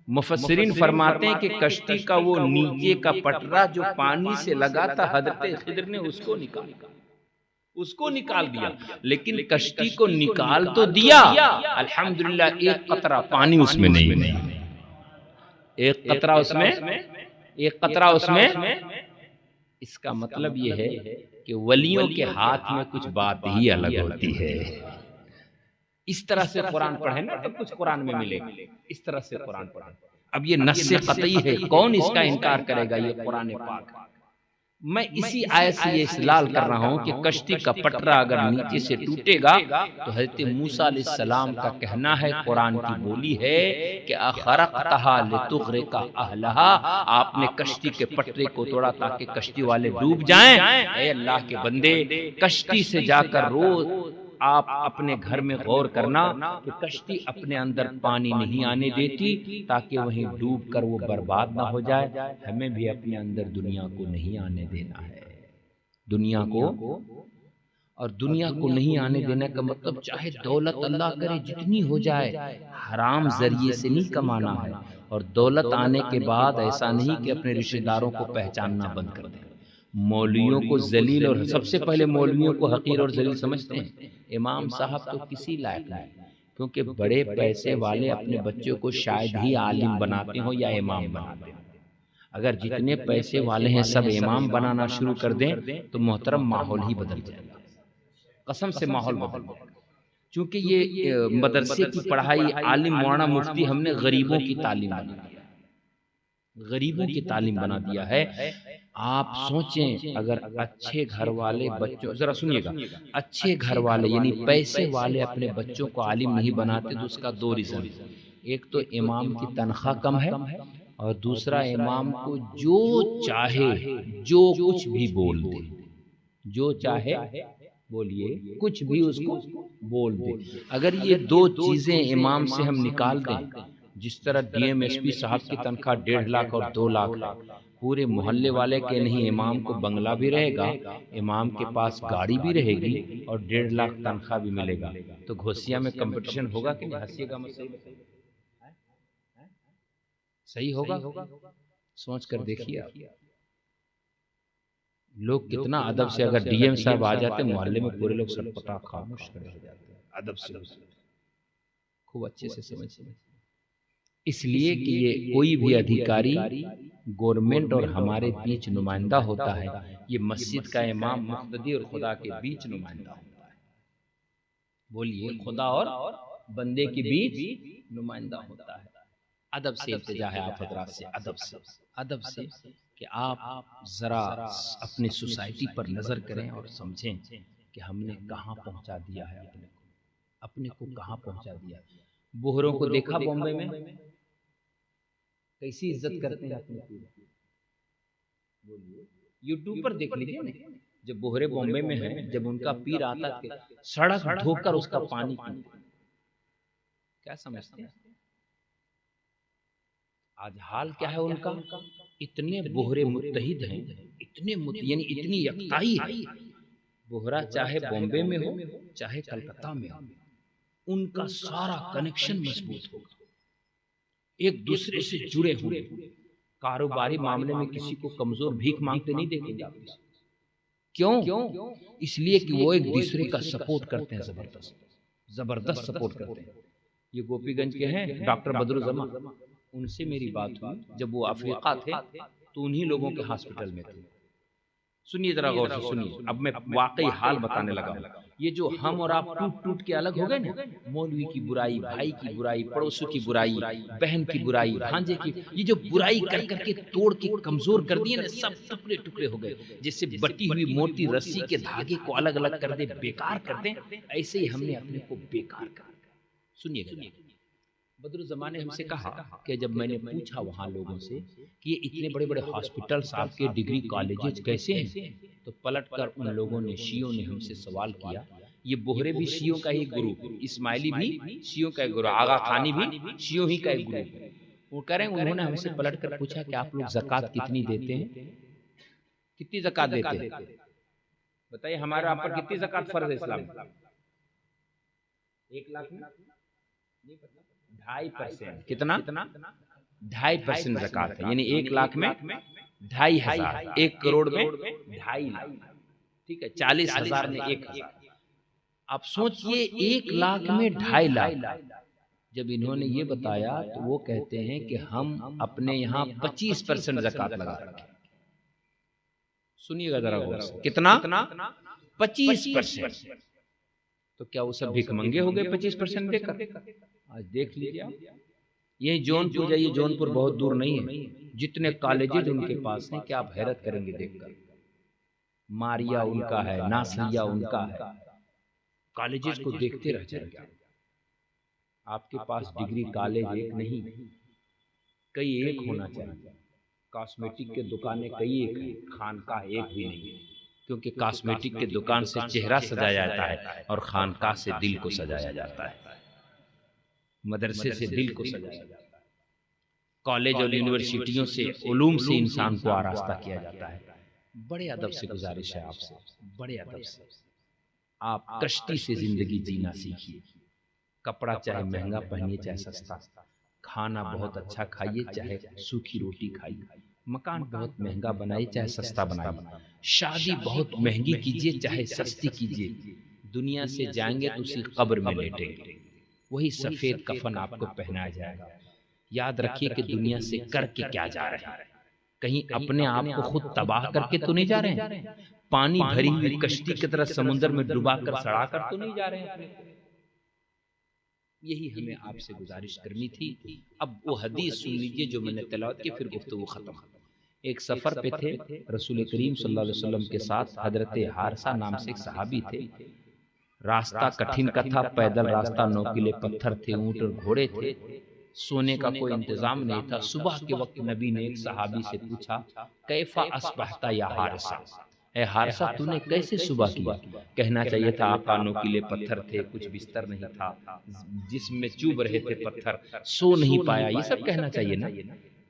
मुफस्सिरीन फरमाते हैं कि कश्ती का वो नीचे का पटरा जो पानी से लगा था, हजरत खिद्र ने उसको निकाल दिया, लेकिन कश्ती को निकाल तो दिया, अल्हम्दुलिल्लाह एक कतरा पानी उसमें नहीं, एक कतरा उसमें। इसका मतलब ये है कि वलियों के हाथ में कुछ बात ही अलग होती है। इस तरह से कुरान पढ़े ना तो कुछ कुरान में मिलेगा, इस तरह से कुरान पढ़े। अब ये नस्से कतई है, कौन इसका इनकार करेगा, ये कुरान पाक। मैं इसी आयत से ये इस्तेलाल कर रहा हूं कि कश्ती का पटरा अगर नीचे से टूटेगा तो हज़रत मूसा अलैहिस्सलाम का कहना है, कुरान की बोली है कि अखरक्तहा लितुग़रिका अहलहा, आपने कश्ती के पटरे को तोड़ा ताकि कश्ती वाले डूब जाएं। ऐ अल्लाह के बंदे, कश्ती से जाकर रोज आप अपने घर में गौर करना कि कश्ती अपने अंदर पानी नहीं आने देती ताकि वहीं डूब कर वो बर्बाद ना हो जाए। हमें भी अपने अंदर दुनिया को नहीं आने देना है, दुनिया को, और दुनिया को नहीं आने देने का मतलब चाहे दौलत अल्लाह करे जितनी हो जाए, हराम जरिए से नहीं कमाना है। और दौलत आने के बाद ऐसा नहीं कि अपने रिश्तेदारों को पहचानना बंद कर दें। मौलवियों को जलील, और सबसे पहले मौलवियों को हकीर और जलील समझते हैं। इमाम साहब तो किसी लायक नहीं, क्योंकि बड़े पैसे वाले अपने बच्चों को शायद ही आलिम बनाते हो या इमाम बनाते हो। अगर जितने पैसे वाले हैं सब इमाम बनाना शुरू कर दें तो मोहतरम माहौल ही बदल जाएगा, कसम से माहौल बदल जाएगा। क्योंकि ये मदरसे की पढ़ाई, आलिम मौलाना मुफ्ती हमने गरीबों की तालीम बना दिया, गरीबों की तालीम बना दिया है। आप सोचें, अगर अच्छे घर वाले बच्चों, जरा सुनिएगा, अच्छे घर वाले यानी पैसे वाले अपने बच्चों को आलिम नहीं बनाते तो उसका दो रीजन। एक तो इमाम की तनख्वाह कम है, और दूसरा इमाम को जो चाहे जो कुछ भी बोल दे, जो चाहे बोलिए कुछ भी उसको बोल दे। अगर ये दो चीजें इमाम से हम निकाल दें, जिस तरह डीएमएसपी साहब की तनख्वाह 1.5 लाख और 2 लाख, पूरे मोहल्ले वाले के नहीं, इमाम को बंगला भी रहेगा, इमाम के पास गाड़ी भी रहेगी और 1.5 लाख तनख्वाह भी मिलेगा, तो घोसिया में कंपटीशन होगा कि नहीं? हंसिएगा मत, सही होगा? सोच कर देखिए आप, लोग कितना अदब से, अगर डीएम साहब आ जाते मोहल्ले में पूरे लोग सटपटा खामोश खड़े हो जाते हैं, अदब से, खूब अच्छे से समझिए। इसलिए कि ये कोई भी अधिकारी गवर्नमेंट और हमारे बीच नुमाइंदा होता है, ये मस्जिद का इमाम मुक्तदी और खुदा के बीच नुमाइंदा होता है। बोलिए, खुदा और बंदे के बीच नुमाइंदा होता है। अदब से इल्तिजा है आप हजरात से, अदब से कि आप जरा अपनी सोसाइटी पर नजर करें और समझें कि हमने कहाँ पहुंचा दिया है, अपने को कहाँ पहुंचा दिया। बोहरों को देखा बॉम्बे में कैसी इज्जत करते हैं अपने पूरे, बोलिए, यूट्यूब पर देख लीजिए ना, जब बोहरे बॉम्बे में हैं, जब उनका पीर आता है सड़क धोकर उसका पानी पीते, क्या समझते हैं? आज हाल क्या है उनका? इतने बोहरे मुत्तहिद हैं, इतने यानी इतनी यकताई है। बोहरा चाहे बॉम्बे में हो चाहे कलकत्ता में हो, उनका सारा कनेक्शन मजबूत होगा, एक दूसरे से जुड़े हुए। कारोबारी मामले में किसी को कमजोर भीख मांगते नहीं देखेंगे आप। क्यों? इसलिए कि वो एक दूसरे का सपोर्ट करते हैं, जबरदस्त सपोर्ट करते हैं। ये गोपीगंज के हैं डॉक्टर बदरुज्जमान, उनसे मेरी बात हुई जब वो अफ्रीका थे तो उन्हीं लोगों के हॉस्पिटल में थे। सुनिए जरा गौर से सुनिए, अब मैं वाकई हाल बताने लगा। ये जो हम और आप टूट टूट के अलग हो गए ना, मौलवी की बुराई, भाई की बुराई, पड़ोसों की बुराई, बहन की बुराई, भांजे की, ये जो बुराई कर करके तोड़ के कमजोर कर दिए ना, सब टुकड़े टुकड़े हो गए। जैसे बटी हुई मोटी रस्सी के धागे को अलग अलग कर दे, बेकार कर दे, ऐसे ही हमने अपने को बेकार कर। सुनिएगा, बदरुज्जमान ने हमसे कहा कि जब मैंने पूछा वहाँ लोगों से कि ये इतने बड़े बड़े हॉस्पिटल्स, आपके डिग्री कॉलेजेस कैसे हैं, तो पलट कर उन लोगों ने, शियों ने हमसे सवाल किया। ये बोहरे भी शियों का ही ग्रुप, इस्माइली भी शियों का एक ग्रुप, आगा खानी भी शियों ही का एक ग्रुप है। वो कह रहे हैं, उन्होंने हमसे पलट कर पूछा कि आप लोग ज़कात कितनी देते हैं, कितनी ज़कात देते हैं, बताइए हमारा आप पर कितनी ज़कात फर्ज है इस्लाम में? 1 लाख में 2.5%। कितना? 2.5% ज़कात है, यानी 1 लाख में 2,500, 1 करोड़ में 2.5 लाख, ठीक है, 40,000 में 1,000। आप सोचिए 1 लाख में 2.5 लाख। जब इन्होंने ये बताया तो वो कहते हैं कि हम अपने यहाँ 25% ज़कात लगा रखे। सुनिएगा जरा गौर से, कितना? 25%। तो क्या वो सब भिखमंगे हो गए 25% देकर? आज देख लीजिए आप, ये जौनपुर जाइए, जौनपुर बहुत दूर नहीं है, जितने कॉलेजेज उनके पास हैं कि आप हैरत करेंगे देखकर। मारिया उनका है, नासिया उनका है, कॉलेजेस को देखते रह जाएंगे। आपके पास डिग्री कॉलेज एक नहीं, कई एक होना चाहिए। कॉस्मेटिक के दुकानें कई एक है, खानकाह एक भी नहीं है, क्योंकि कॉस्मेटिक के दुकान से चेहरा सजाया जाता है और खानकाह से दिल को सजाया जाता है, मदरसे से दिल को सजाया जाता है, कॉलेज और यूनिवर्सिटियों से, उलूम से इंसान को आरास्ता किया जाता है। बड़े अदब से गुजारिश है आपसे, बड़े अदब से आप कश्ती से जिंदगी जीना सीखिए। कपड़ा चाहे महंगा पहनिए चाहे सस्ता, खाना बहुत अच्छा खाइए चाहे सूखी रोटी खाइए, मकान बहुत महंगा बनाइए चाहे सस्ता बनाइए, शादी बहुत महंगी कीजिए चाहे सस्ती कीजिए, दुनिया से जाएंगे तो उसी कब्र में लेटेंगे, वही सफेद कफन आपको पहनाया जाएगा। याद रखिए कि दुनिया से करके क्या जा रहे हैं, कहीं अपने आप को खुद तबाह करके तो नहीं जा रहे हैं, पानी भरी हुई कश्ती की तरह समुद्र में डुबाकर सड़ाकर तो नहीं जा रहे हैं। यही हमें आपसे गुजारिश करनी थी। अब वो हदीस सुन लीजिए जो मैंने तिलावत की, फिर गुफ्तगू खत्म। एक सफर पे थे रसूल करीम सल्लल्लाहु अलैहि वसल्लम के साथ, हजरत हारसा नाम से एक सहाबी थे। रास्ता कठिन का था, पैदल रास्ता, नोकीले पत्थर थे, ऊंट और घोड़े थे, सोने का कोई इंतजाम नहीं था। सुबह के वक्त नबी ने एक सहाबी से पूछा, कैफा अस्बहता या हारसा, ए हारसा तूने कैसे सुबह किया? कहना चाहिए था आका नोकीले पत्थर थे, कुछ बिस्तर नहीं था, जिसमें चुभ रहे थे पत्थर, सो नहीं पाया, ये सब कहना चाहिए ना।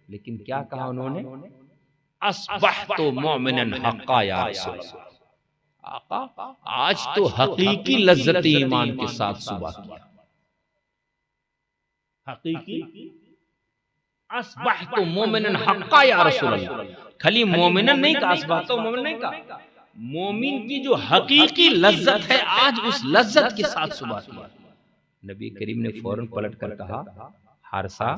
लेकिन क्या कहा उन्होंने? अस्बहतु मोमिनन हक्का या रसूल अल्लाह, आका आज तो हकीकी लज्जत ईमान के साथ सुबह किया। हकीकी अस्बहतु मोमिनन हक्का या रसूल अल्लाह, खाली मोमिनन नहीं कहा, अस्बहतु मोमिन नहीं कहा, मोमिन की जो हकीकी लज्जत है आज उस लज्जत के साथ सुबह किया। नबी करीम ने फौरन पलट कर कहा, हारसा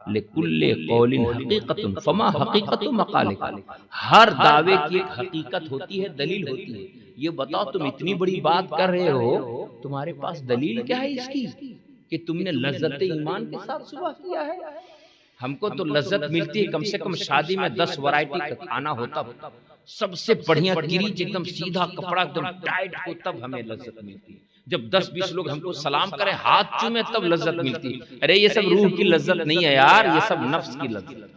लिकुल्ले कौलिन हकीकतुन फमा हकीकतु मकालिका, हर दावे की एक हकीकत होती है, दलील होती है। ये बताओ तुम इतनी बड़ी बात कर रहे हो, तुम्हारे पास दलील क्या है इसकी कि तुमने लज्जत ईमान के साथ सुबह किया है? हमको तो लज्जत मिलती है कम से कम शादी में 10 वैरायटी का खाना होता, सबसे बढ़िया किरीच एकदम सीधा कपड़ा एकदम टाइट हो, तब हमें लज्जत मिलती है। जब 10-20 लोग हमको सलाम करें, हाथ चूमे, तब लज्जत मिलती है। अरे ये सब रूह की लज्जत नहीं है यार, ये सब नफ्स की लज्जत,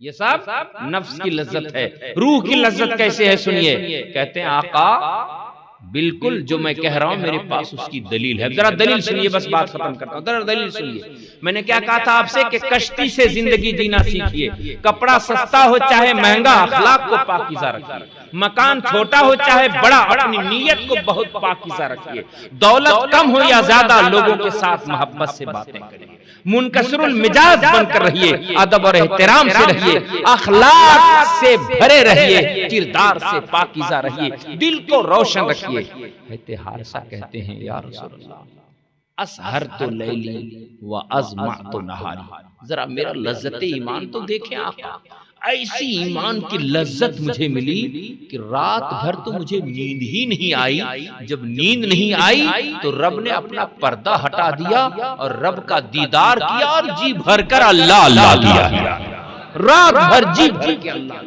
ये सब नफ्स की लज्जत है। रूह की लज्जत कैसे है सुनिए। कहते हैं आका बिल्कुल जो मैं कह रहा हूं मेरे पास उसकी दलील है। जरा दलील सुनिए, बस बात खत्म करता हूं। जरा दलील सुनिए। मैंने क्या कहा था आपसे कि कश्ती से जिंदगी जीना सीखिए। कपड़ा सस्ता हो चाहे महंगा, अखलाक को पाकीज़ा रखिए। मकान छोटा हो चाहे बड़ा, अपनी नीयत को बहुत पाकीज़ा रखिए। दौलत कम हो या ज्यादा, लोगों के साथ मोहब्बत से बातें करिए। मुनकसरुल मिजाज बनकर रहिए, अदब और एहतराम से रहिए, अखलाक से भरे रहिए, किरदार से पाकीज़ा रहिए, दिल को रोशन रखिए। हारिसा कहते हैं, या रसूल अल्लाह, असहर तो लैली व अज़मा तो नहारी। जरा मेरा लज्जत ईमान तो देखें आका। ऐसी ईमान की लज्जत मुझे मिली कि रात भर तो मुझे नींद ही नहीं आई। जब नींद नहीं आई तो रब ने अपना पर्दा हटा दिया और रब का दीदार किया और जी भरकर अल्लाह अल्लाह किया। रात भर जी भर के अल्लाह।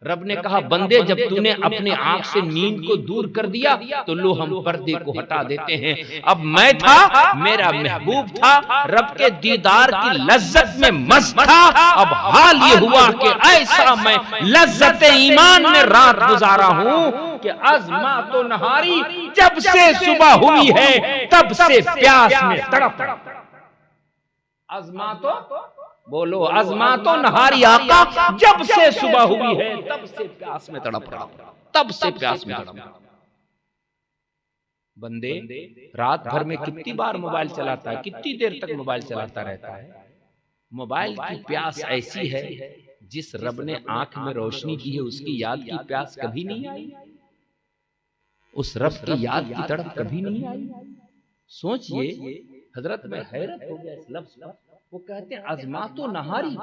रब ने कहा, बंदे जब तूने अपने आंख से नींद को दूर कर दिया तो लो हम पर्दे को हटा देते हैं। अब मैं था, मेरा महबूब था, रब के दीदार की लज्जत में मस्त था। अब हाल ये हुआ कि ऐसा मैं लज्जत ईमान में रात गुजारा हूं कि अज़मा तो नहारी, जब से सुबह हुई है तब से प्यास में तड़प। अज़मा तो बोलो, अज़मा तो नहारी आका, जब से सुबह हुई है तब से प्यास में तड़प रहा, तब से प्यास में तड़प रहा। बंदे रात भर में कितनी बार मोबाइल चलाता है, कितनी देर तक मोबाइल चलाता रहता है। मोबाइल की प्यास ऐसी है, जिस रब ने आंख में रोशनी दी है उसकी याद की प्यास कभी नहीं आई। उस रब की याद की तड़प कभी नहीं आई। सोचिए हजरत, में हैरत हो गया इस लफ्ज पर। वो कहते हैं अज़मा तो नहारी,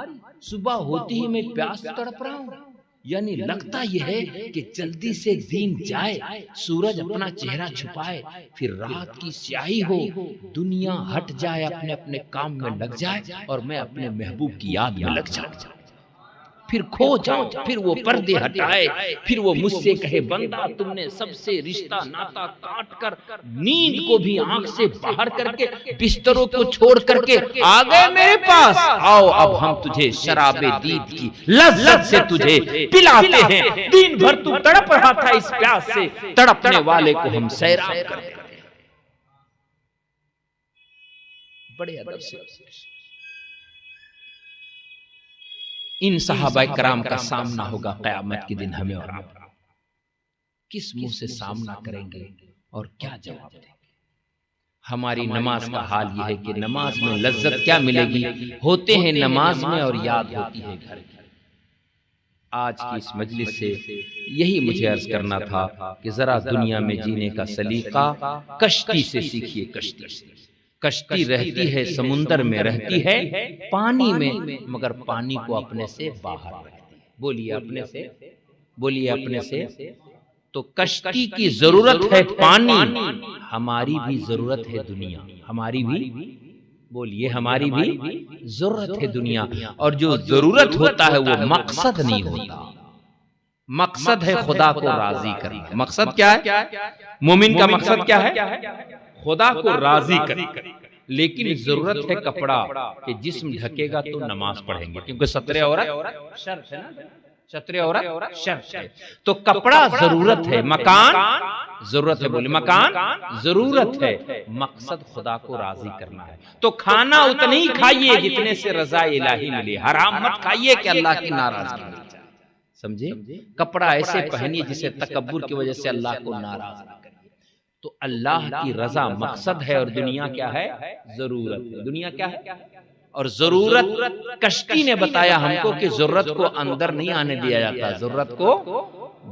सुबह होती ही मैं प्यास तड़प रहा हूं। यानी लगता यह है कि जल्दी से दिन जाए, सूरज अपना चेहरा छुपाए, फिर रात की स्याही हो, दुनिया हट जाए, अपने अपने काम में लग जाए और मैं अपने महबूब की याद में लग जाऊं, फिर खो जाऊं, फिर वो पर्दे हटाए, फिर वो मुझसे कहे, बंदा तुमने सबसे रिश्ता नाता काट कर, नींद को भी आंख से बाहर करके, बिस्तरों को छोड़ करके आ गए मेरे पास। आओ अब हम तुझे शराबे दीद की लज्जत से तुझे पिलाते हैं। दिन भर तू तड़प रहा था, इस प्यास से तड़पने वाले को हम सैराब करते हैं। बड़े अदब से इन सहाबा कराम का सामना होगा क़यामत के दिन। हमें और आप किस मुंह से सामना करेंगे और क्या जवाब देंगे? हमारी नमाज का हाल यह है कि नमाज में लज्जत क्या मिलेगी? होते हैं नमाज में और याद होती है घर की। आज की इस मजलिस से यही मुझे अर्ज करना था कि जरा दुनिया में जीने का सलीका कश्ती से सीखिए। कश्ती से, कश्ती रहती है समुंदर में, रहती है पानी में, मगर पानी को अपने से बाहर रखती है। बोलिए अपने से, बोलिए अपने से। तो कश्ती की जरूरत है पानी, हमारी भी जरूरत है दुनिया। हमारी भी, बोलिए हमारी भी जरूरत है दुनिया। और जो जरूरत होता है वो मकसद नहीं होता। मकसद है खुदा को राजी करना। मकसद क्या है? मोमिन का मकसद क्या है? खुदा को राजी करे। लेकिन जरूरत है कपड़ा कि जिस्म ढकेगा तो नमाज पढ़ेंगे, क्योंकि सत्रे औरत शर्त है ना, सत्रे औरत शर्त है। तो कपड़ा जरूरत है, मकान जरूरत है, बोले मकान जरूरत है, मकसद खुदा को राजी करना है। तो खाना उतना ही खाइए जितने से रजा इलाही मिले, हराम मत खाइए कि अल्लाह की नाराजगी मिले। समझे? कपड़ा ऐसे पहनिए जिसे तकब्बुर की वजह से अल्लाह को नाराज ना करे। तो अल्लाह की रजा मकसद है और दुनिया क्या है? जरूरत है। दुनिया क्या है? और जरूरत, कश्ती ने बताया हमको कि जरूरत को अंदर नहीं आने दिया जाता, जरूरत को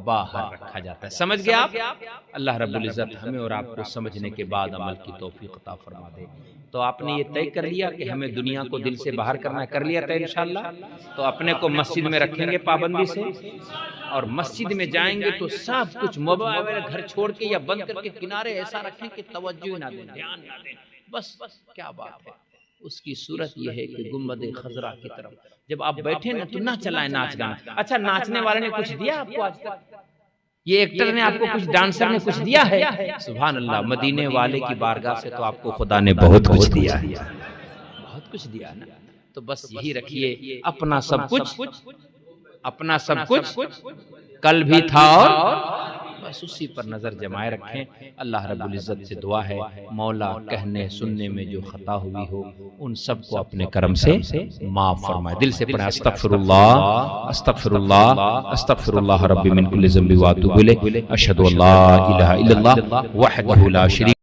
बाहर रखा जाता है। समझ गए आप? अल्लाह रब्बुल इज्जत हमें और आपको समझने के बाद अमल की तौफीक अता फरमा दे। तो आपने ये तय कर लिया कि हमें दुनिया को दिल से बाहर करना है, कर लिया तय इंशाअल्लाह। तो अपने को मस्जिद में रखेंगे पाबंदी से, और मस्जिद में जाएंगे तो सब कुछ मोबाइल घर छोड़ के या बंद करके किनारे ऐसा रखें कि तवज्जो ना दें, ध्यान ना दें। बस क्या बात है। उसकी सूरत यह है कि गुंबद खजरा की तरफ जब आप बैठे ना तो ना चलाएं नाच गाना। अच्छा, नाचने वाले ने कुछ दिया आपको आज तक? ये एक्टर ने आपको कुछ, डांसर ने कुछ दिया है? सुभान अल्लाह, मदीने वाले की बारगाह से तो आपको खुदा ने बहुत कुछ दिया है, बहुत कुछ दिया ना। तो बस यही रखिए, अपना सब कुछ, अपना सब कुछ कल भी था और बस उसी पर नज़र जमाए रखें। अल्लाह रब्बुल इज़्ज़त से दुआ है मौला कहने सुनने में जो खता हुई हो उन सब को अपने करम से माफ़ फरमाए। दिल से पढ़ें अस्तगफिरुल्लाह अस्तगफिरुल्लाह अस्तगफिरुल्लाह रब्बी मिन कुल्लि ज़ंबि व अतूबु इलैहि अशहदु अल्ला इलाहा इल्लल्लाह वहदहु ला शरीक